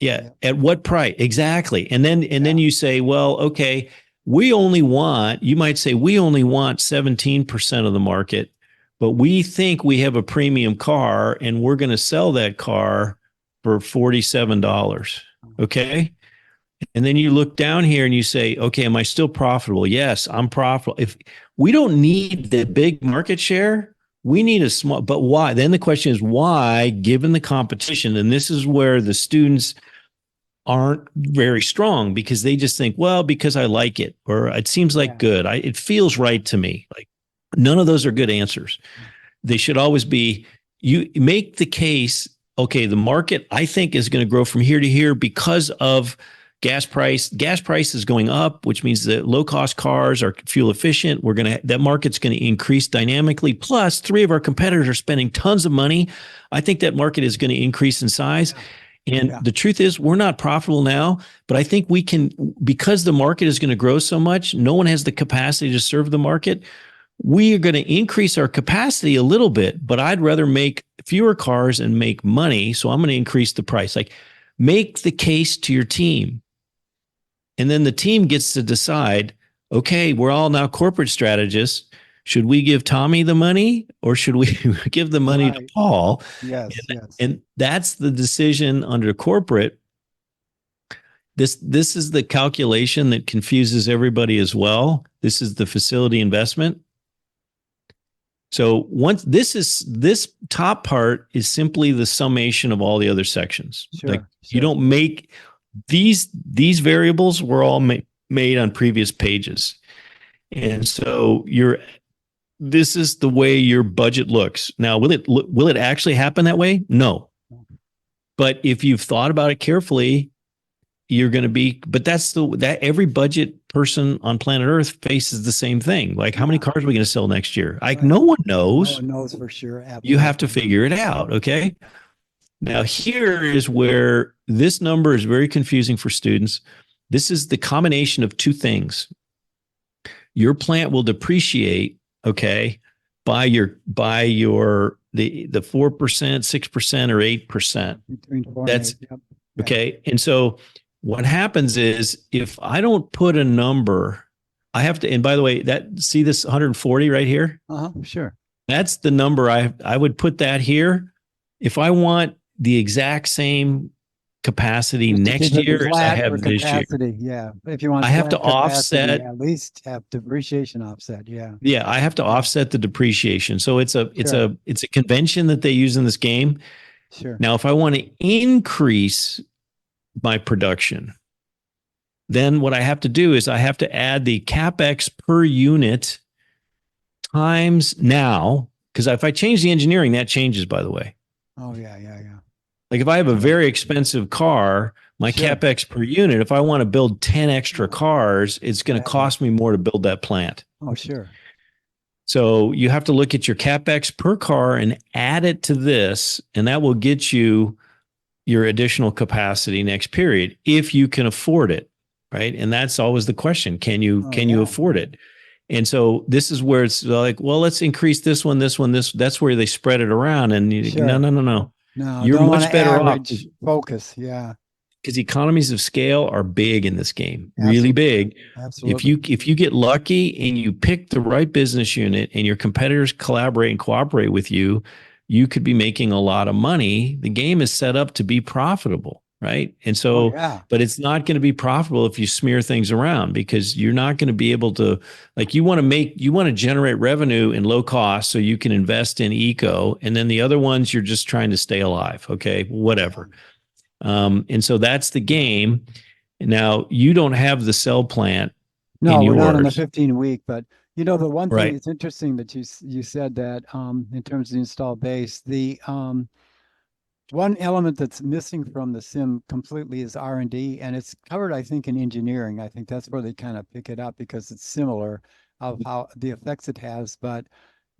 Yeah. Yeah. At what price? Exactly. And then you say, well, okay, you might say we only want 17% of the market, but we think we have a premium car and we're going to sell that car for $47. Okay. And then you look down here and you say, okay, am I still profitable? Yes, I'm profitable. If we don't need the big market share, we need a small, but why? Then the question is why, given the competition? And this is where the students aren't very strong because they just think, well, because I like it, or it seems like Yeah. good. It feels right to me. Like none of those are good answers. They should always be, you make the case, okay, the market I think is going to grow from here to here because of gas price. Gas price is going up, which means that low cost cars are fuel efficient. That market's going to increase dynamically. Plus, three of our competitors are spending tons of money. I think that market is going to increase in size. Yeah. And Yeah. the truth is, we're not profitable now, but I think we can, because the market is going to grow so much, no one has the capacity to serve the market. We are going to increase our capacity a little bit, but I'd rather make fewer cars and make money. So I'm going to increase the price. Like, make the case to your team. And then the team gets to decide, okay, we're all now corporate strategists. Should we give Tommy the money or should we give the money to Right. Paul? Yes. Yes. And that's the decision under corporate. This is the calculation that confuses everybody as well. This is the facility investment. So once this top part is simply the summation of all the other sections. Like Sure. you Sure. don't make these variables were all made on previous pages. And so this is the way your budget looks. Now, will it actually happen that way? No. But if you've thought about it carefully, you're going to be, but that every budget person on planet Earth faces the same thing. Like, how many Yeah. cars are we going to sell next year? Like, Right. no one No knows. one knows for sure. You have to Absolutely. figure it out. Okay. Now, here is where this number is very confusing for students. This is the combination of two things. Your plant will depreciate, okay, by the 4%, 6%, or 8%. Between 4 and 8. That's Yep. Yeah. okay. And so what happens is if I don't put a number, I have to, and by the way, see this 140 right here? Sure. That's the number I would put that here. If I want the exact same capacity Just to next keep it year as I flat for have this year, capacity. Yeah. If you want I have to flat capacity, offset. at least have depreciation offset. Yeah. Yeah, I have to offset the depreciation. So it's a Sure. convention that they use in this game. Sure. Now, if I want to increase my production, then what I have to do is I have to add the capex per unit times now, because if I change the engineering, that changes, by the way. Oh, yeah. Yeah. Yeah. Like if I have a very expensive car, my Sure. capex per unit, if I want to build 10 extra cars, it's going to cost me more to build that plant. Oh, sure. So you have to look at your capex per car and add it to this, and that will get you your additional capacity next period if you can afford it, right? And that's always the question: can you afford it? And so this is where it's like, well, let's increase this one, this one, this. That's where they spread it around, and Sure. No. No, You're don't want much to better off average. Focus. Yeah. because economies of scale are big in this game, really Absolutely. big. Absolutely. If you get lucky and you pick the right business unit and your competitors collaborate and cooperate with you, you could be making a lot of money. The game is set up to be profitable, right? And Oh, so, yeah. but it's not going to be profitable if you smear things around because you're not going to be able to, like, you want to generate revenue in low cost so you can invest in eco. And then the other ones, you're just trying to stay alive. Okay. Whatever. And so that's the game. Now you don't have the cell plant No, in we're not on the yours, 15-week, but the one thing right? that's interesting that you said that in terms of the install base, the one element that's missing from the sim completely is R&D, and it's covered, I think, in engineering. I think that's where they kind of pick it up because it's similar of how the effects it has, but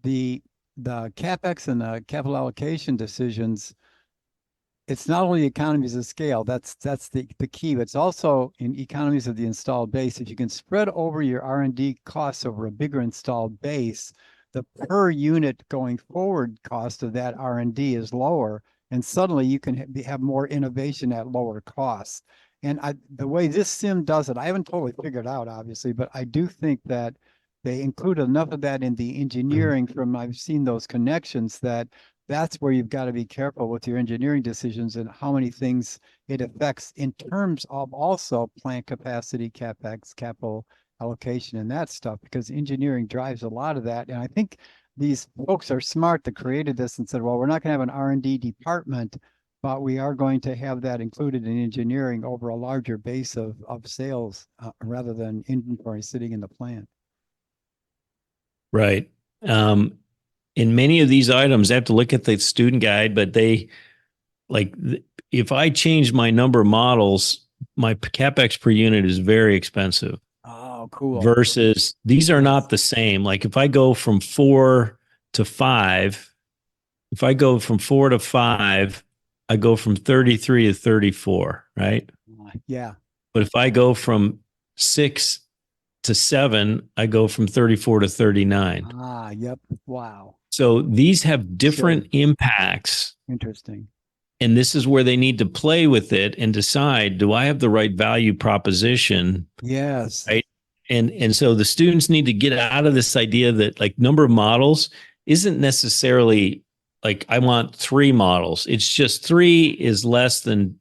the capex and the capital allocation decisions, it's not only economies of scale, that's the key, but it's also in economies of the installed base. If you can spread over your R&D costs over a bigger installed base, the per unit going forward cost of that R&D is lower, and suddenly you can have more innovation at lower costs. And the way this sim does it, I haven't totally figured out, obviously, but I do think that they include enough of that in the engineering from I've seen those connections that that's where you've got to be careful with your engineering decisions and how many things it affects in terms of also plant capacity, CapEx, capital allocation, and that stuff, because engineering drives a lot of that. And I think these folks are smart that created this and said, well, we're not going to have an R&D department, but we are going to have that included in engineering over a larger base of sales rather than inventory sitting in the plant. Right. In many of these items, I have to look at the student guide, but they like if I change my number of models, my CapEx per unit is very expensive. Oh, cool. Versus these are not the same. Like if I go from 4 to 5, if I go from 4 to 5, I go from 33 to 34, right? Yeah. But if I go from 6 to 7, I go from 34 to 39. Yep. Wow. So these have different impacts. Interesting. And this is where they need to play with it and decide, do I have the right value proposition? Yes. Right. And so the students need to get out of this idea that like number of models isn't necessarily like I want 3 models. It's just 3 is less than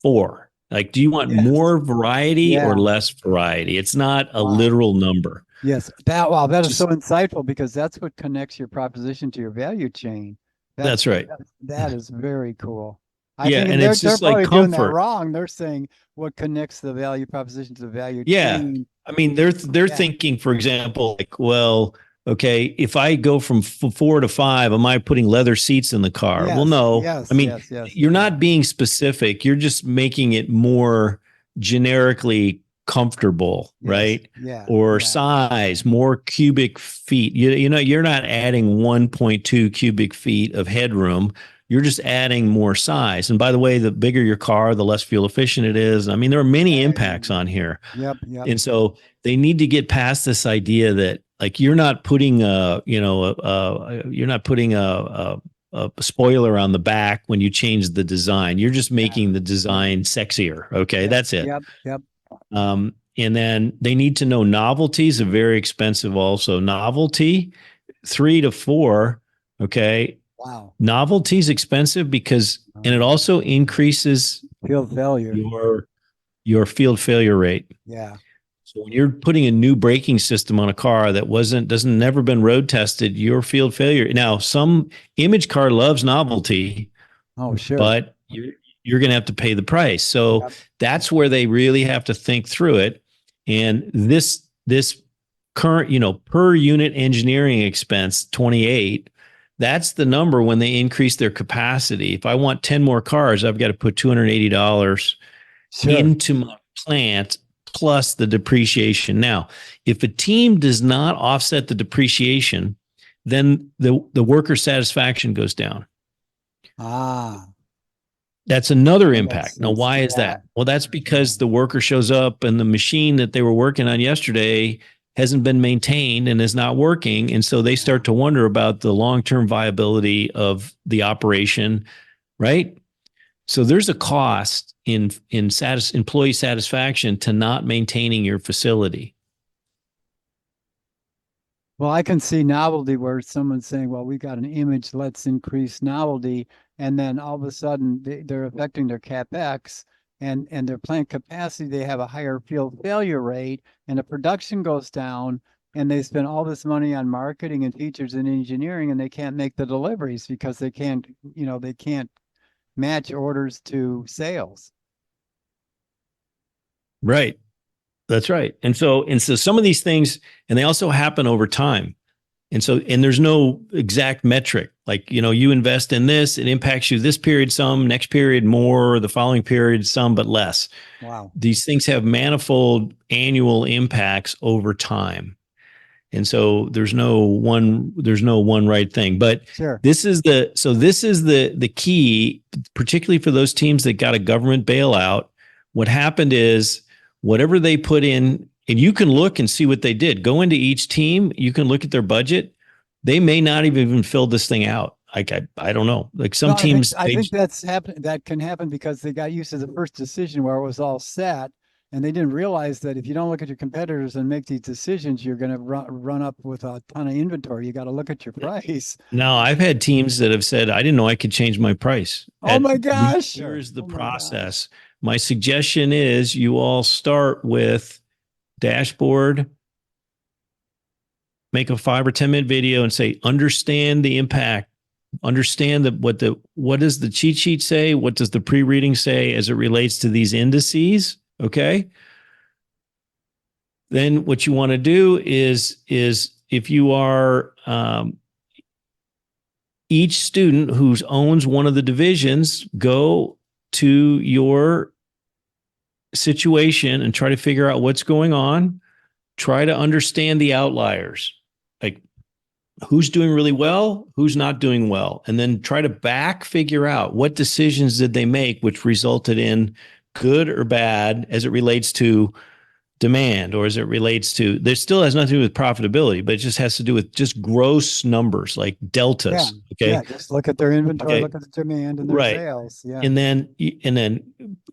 4. Like, do you want more variety or less variety? It's not a literal number. Yes. That is so insightful because that's what connects your proposition to your value chain. That's right. That is very cool. I think and it's just they're like probably doing comfort. that wrong. They're saying what connects the value proposition to the value chain. I mean, they're thinking, for example, like, well, okay, if I go from 4 to 5, am I putting leather seats in the car? Well, no. I mean, you're not being specific. You're just making it more generically comfortable, right? Or size, more cubic feet. You know, you're not adding 1.2 cubic feet of headroom. You're just adding more size. And by the way, the bigger your car, the less fuel efficient it is. I mean, there are many impacts on here. Yep. And so they need to get past this idea that like you're not putting you're not putting a spoiler on the back when you change the design. You're just making the design sexier. Okay, that's it. Yep. And then they need to know novelties are very expensive. Also, novelty 3 to 4. Okay. Wow. Novelty is expensive because, and it also increases field failure. Your field failure rate. Yeah. So when you're putting a new braking system on a car that doesn't never been road tested, your field failure. Now, some image car loves novelty. Oh, sure. But you're going to have to pay the price. So that's where they really have to think through it. And this current, per unit engineering expense, 28, that's the number when they increase their capacity. If I want 10 more cars, I've got to put $280 into my plant plus the depreciation. Now, if a team does not offset the depreciation, then the worker satisfaction goes down. That's another impact. Now, why is that? Well, that's because the worker shows up and the machine that they were working on yesterday hasn't been maintained and is not working. And so they start to wonder about the long-term viability of the operation, right? So there's a cost in employee satisfaction to not maintaining your facility. Well, I can see novelty where someone's saying, well, we got an image, let's increase novelty. And then all of a sudden they're affecting their CapEx and their plant capacity. They have a higher field failure rate and the production goes down and they spend all this money on marketing and features and engineering and they can't make the deliveries because they can't match orders to sales. Right. That's right. And so some of these things, and they also happen over time. And there's no exact metric. Like, you invest in this, it impacts you this period some, next period more, the following period some, but less. Wow. These things have manifold annual impacts over time. And so there's no one right thing. But this is the key, particularly for those teams that got a government bailout. What happened is whatever they put in, and you can look and see what they did. Go into each team, you can look at their budget. They may not have even filled this thing out. I don't know. Like No, some teams, I think that's happened. That can happen because they got used to the first decision where it was all set, and they didn't realize that if you don't look at your competitors and make these decisions, you're going to run up with a ton of inventory. You got to look at your price. now I've had teams that have said, I didn't know I could change my price. Oh my gosh! Here's the Oh my gosh! process. My suggestion is you all start with dashboard, make a 5 or 10 minute video and say, understand the impact, understand what does the cheat sheet say? What does the pre-reading say as it relates to these indices? Okay. Then what you want to do is if you are each student who owns one of the divisions, go to your situation and try to figure out what's going on. Try to understand the outliers, like who's doing really well, who's not doing well, and then try to figure out what decisions did they make which resulted in good or bad as it relates to demand, or as it relates to, there still has nothing to do with profitability, but it just has to do with just gross numbers like Yeah, deltas. Okay. yeah. Just look at their inventory, Okay. look at the demand and their Right. sales. Yeah, And then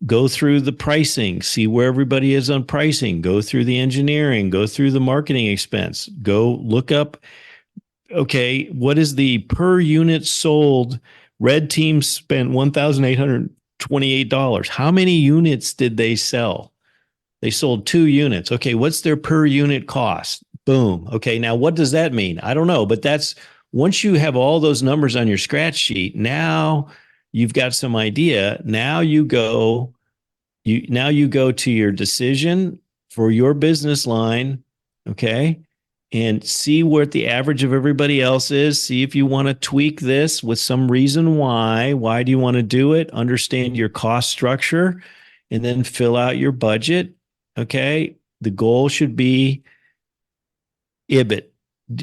go through the pricing, see where everybody is on pricing, go through the engineering, go through the marketing expense, go look up, okay, what is the per unit sold? Red team spent $1,828. How many units did they sell? They sold 2 units. Okay, what's their per unit cost? Boom. Okay, now what does that mean? I don't know, but that's, once you have all those numbers on your scratch sheet, now you've got some idea. Now you go to your decision for your business line, okay? And see what the average of everybody else is. See if you want to tweak this with some reason why. Why do you want to do it? Understand your cost structure and then fill out your budget. Okay. The goal should be IBIT.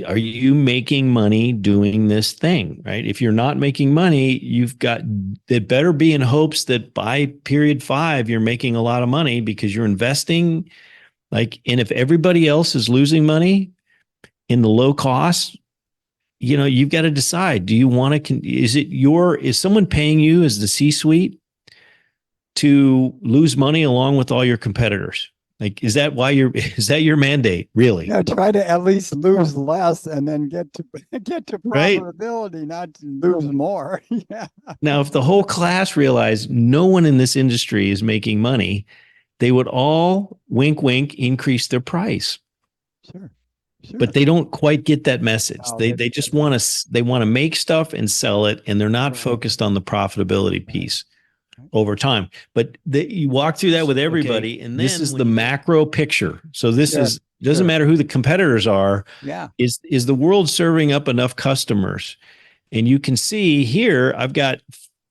Are you making money doing this thing? Right. If you're not making money, you've got, it better be in hopes that by period 5, you're making a lot of money because you're investing. Like, and if everybody else is losing money in the low cost, you've got to decide, do you want to, is someone paying you as the C-suite to lose money along with all your competitors? Like, is that is that your mandate, really? yeah. Try to at least lose less and then get to get to Right. profitability, not to lose more. Yeah, Now, if the whole class realized no one in this industry is making money, they would all, wink, wink, increase their price. sure, sure. But they don't quite get that message. No, They just want to, make stuff and sell it, and they're not right, focused on the profitability right, piece right. over time. But you walk through that with everybody, okay, and this is the macro picture. So this Sure, is, doesn't sure. matter who the competitors are. Yeah, Is the world serving up enough customers? And you can see here, I've got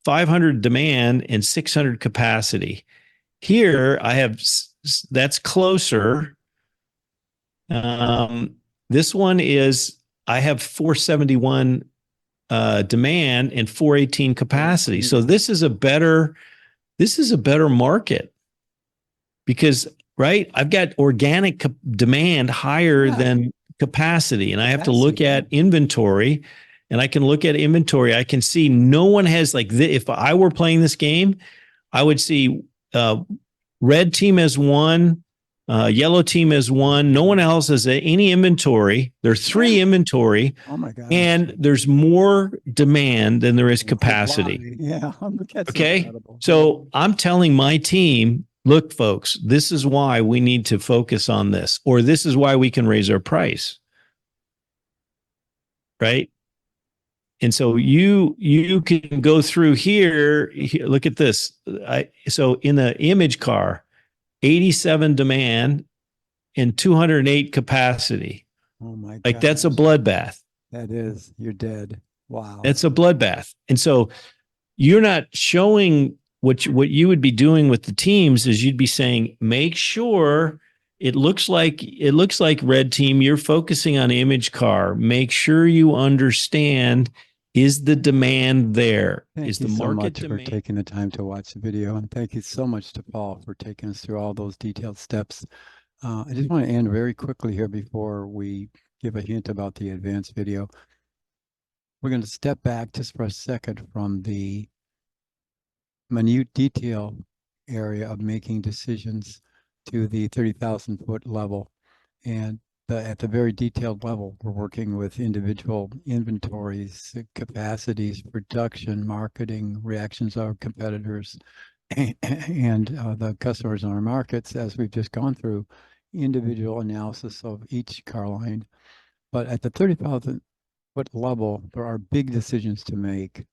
500 demand and 600 capacity. Here I have, that's closer. This one is, I have 471 demand and 418 capacity. So this is a better market because, right, I've got organic demand higher than capacity, and I have to look at inventory, and I can look at inventory. I can see no one has like if I were playing this game, I would see red team has 1, yellow team has 1. No one else has any inventory. There's 3 inventory. Oh my gosh. And there's more demand than there is capacity. Yeah, that's okay. Incredible. So I'm telling my team, look, folks, this is why we need to focus on this, or this is why we can raise our price. Right. And so you can go through here. Look at this. So in the image car, 87 demand and 208 capacity. Oh my god. Like that's a bloodbath. That is, you're dead. Wow. That's a bloodbath. And so you're not showing what you would be doing with the teams is you'd be saying, make sure it looks like red team, you're focusing on image car. Make sure you understand, is the demand there? Thank you so much for taking the time to watch the video. And thank you so much to Paul for taking us through all those detailed steps. I just want to end very quickly here before we give a hint about the advanced video. we're going to step back just for a second from the minute detail area of making decisions to the 30,000 foot level. And at the very detailed level, we're working with individual inventories, capacities, production, marketing, reactions of our competitors, and the customers in our markets, as we've just gone through, individual analysis of each car line. But at the 30,000 foot level, there are big decisions to make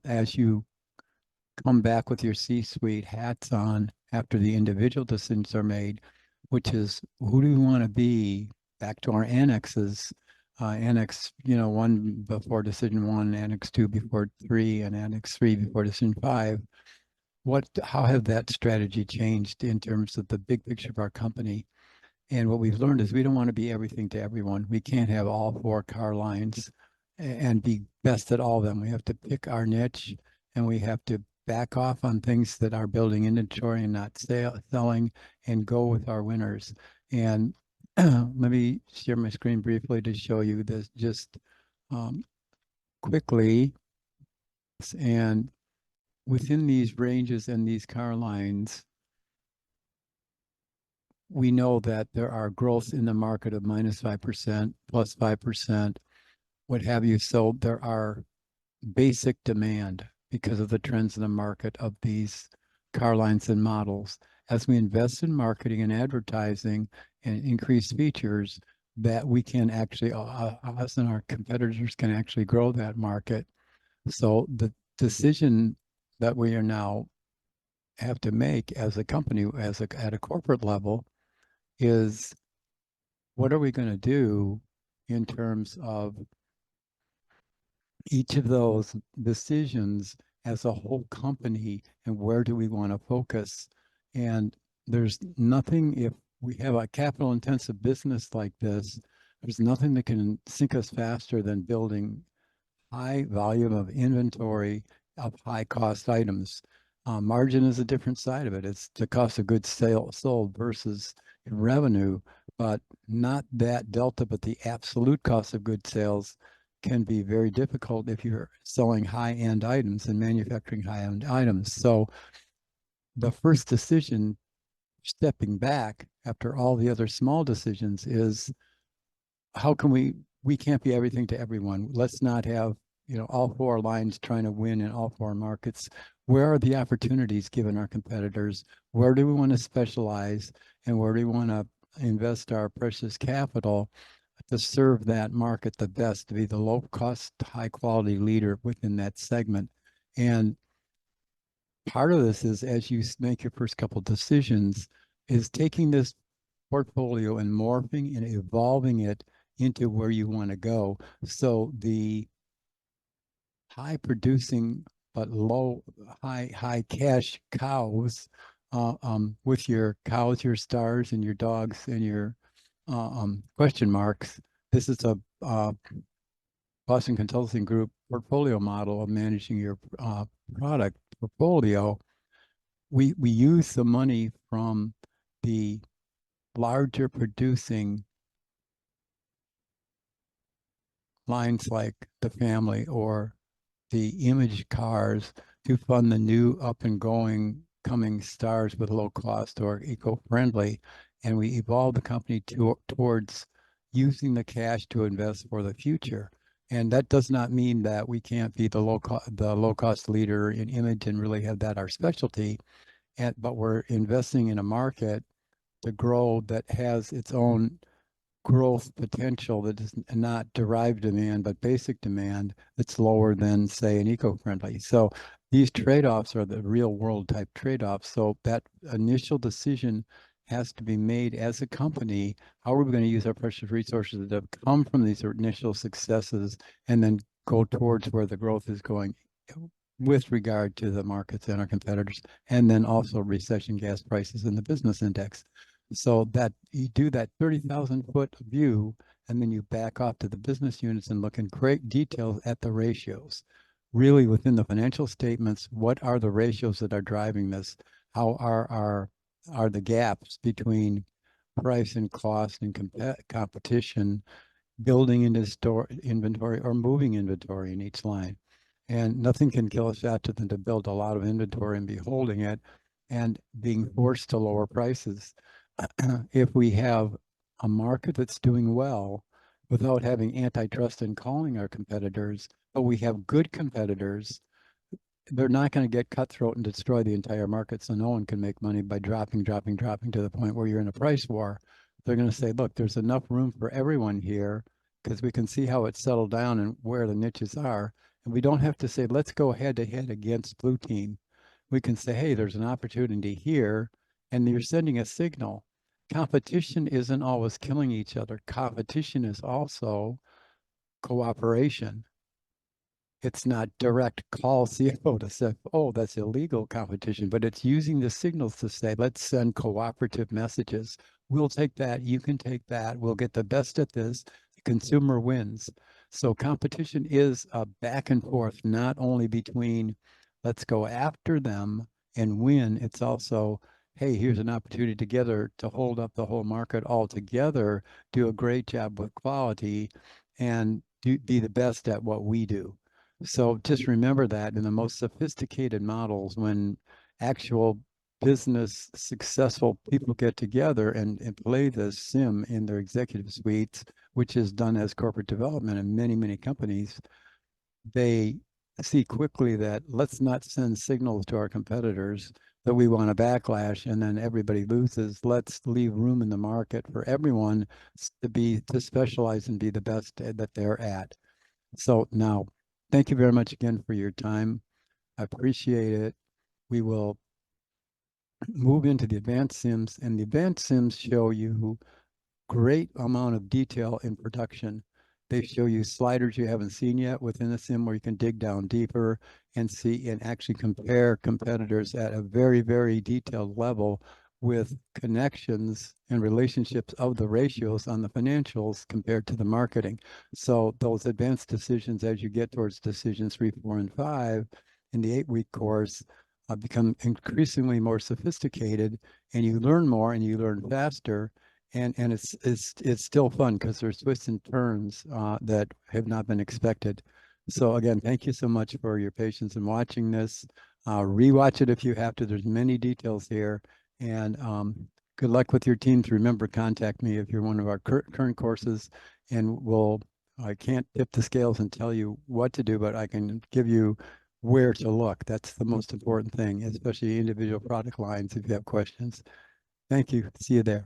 as you come back with your C-suite hats on after the individual decisions are made, which is who do we want to be? Back to our annexes, annex, 1 before decision 1, annex 2 before 3, and annex 3 before decision 5. How have that strategy changed in terms of the big picture of our company? And what we've learned is we don't want to be everything to everyone. We can't have all 4 car lines and be best at all of them. We have to pick our niche, and we have to back off on things that are building inventory and not selling, and go with our winners. And let me share my screen briefly to show you this just quickly. And within these ranges and these car lines, we know that there are growths in the market of -5%, +5%, what have you. So there are basic demand because of the trends in the market of these car lines and models. As we invest in marketing and advertising and increase features, that we can actually, us and our competitors can actually grow that market. So the decision that we are now have to make as a company, at a corporate level, is what are we going to do in terms of each of those decisions as a whole company, and where do we want to focus? And there's nothing, if we have a capital intensive business like this, there's nothing that can sink us faster than building high volume of inventory of high cost items. Margin is a different side of it. It's the cost of goods sold versus revenue, but not that delta, but the absolute cost of goods sales can be very difficult if you're selling high-end items and manufacturing high-end items. So the first decision, stepping back after all the other small decisions, is how can we can't be everything to everyone. Let's not have, all 4 lines trying to win in all 4 markets. Where are the opportunities given our competitors? Where do we want to specialize, and where do we want to invest our precious capital to serve that market the best, to be the low cost, high quality leader within that segment? And part of this is, as you make your first couple decisions, is taking this portfolio and morphing and evolving it into where you want to go. So the high producing but high cash cows, with your cows, your stars, and your dogs, and your question marks. This is a Boston Consulting Group portfolio model of managing your product portfolio. We use the money from the larger producing lines like the family or the image cars to fund the new up and coming stars with low cost or eco-friendly. And we evolve the company towards using the cash to invest for the future. And that does not mean that we can't be the low cost leader in image and really have that our specialty. But we're investing in a market to grow that has its own growth potential, that is not derived demand, but basic demand that's lower than, say, an eco-friendly. So these trade-offs are the real world type trade-offs. So that initial decision has to be made as a company. How are we going to use our precious resources that have come from these initial successes, and then go towards where the growth is going with regard to the markets and our competitors, and then also recession gas prices in the business index. So that you do that 30,000 foot view, and then you back off to the business units and look in great detail at the ratios. Really, within the financial statements, what are the ratios that are driving this? How are the gaps between price and cost and competition building into store inventory or moving inventory in each line. And nothing can kill us faster than to build a lot of inventory and be holding it and being forced to lower prices. If we have a market that's doing well without having antitrust and calling our competitors, but we have good competitors, they're not going to get cutthroat and destroy the entire market, so no one can make money by dropping to the point where you're in a price war. They're going to say, look, there's enough room for everyone here because we can see how it's settled down and where the niches are. And we don't have to say, let's go head to head against blue team. We can say, hey, there's an opportunity here, and you're sending a signal. Competition isn't always killing each other. Competition is also cooperation. It's not direct call CFO to say, oh, that's illegal competition, but it's using the signals to say, let's send cooperative messages. We'll take that. You can take that. We'll get the best at this. The consumer wins. So competition is a back and forth, not only between let's go after them and win. It's also, hey, here's an opportunity together to hold up the whole market all together, do a great job with quality, and be the best at what we do. So just remember that in the most sophisticated models, when actual business successful people get together and play this sim in their executive suites, which is done as corporate development in many, many companies, they see quickly that let's not send signals to our competitors that we want a backlash and then everybody loses. Let's leave room in the market for everyone to specialize and be the best that they're at. So now, thank you very much again for your time. I appreciate it. We will move into the advanced sims, and the advanced sims show you great amount of detail in production. They show you sliders you haven't seen yet within the sim where you can dig down deeper and see and actually compare competitors at a very, very detailed level with connections and relationships of the ratios on the financials compared to the marketing. So those advanced decisions as you get towards decisions 3, 4, and 5 in the 8-week course become increasingly more sophisticated, and you learn more and you learn faster, and it's still fun because there's twists and turns that have not been expected. So again, thank you so much for your patience in watching this. Rewatch it if you have to. There's many details here, and good luck with your teams. Remember, contact me if you're one of our current courses, and I can't tip the scales and tell you what to do, but I can give you where to look. That's the most important thing, especially individual product lines if you have questions. Thank you. See you there.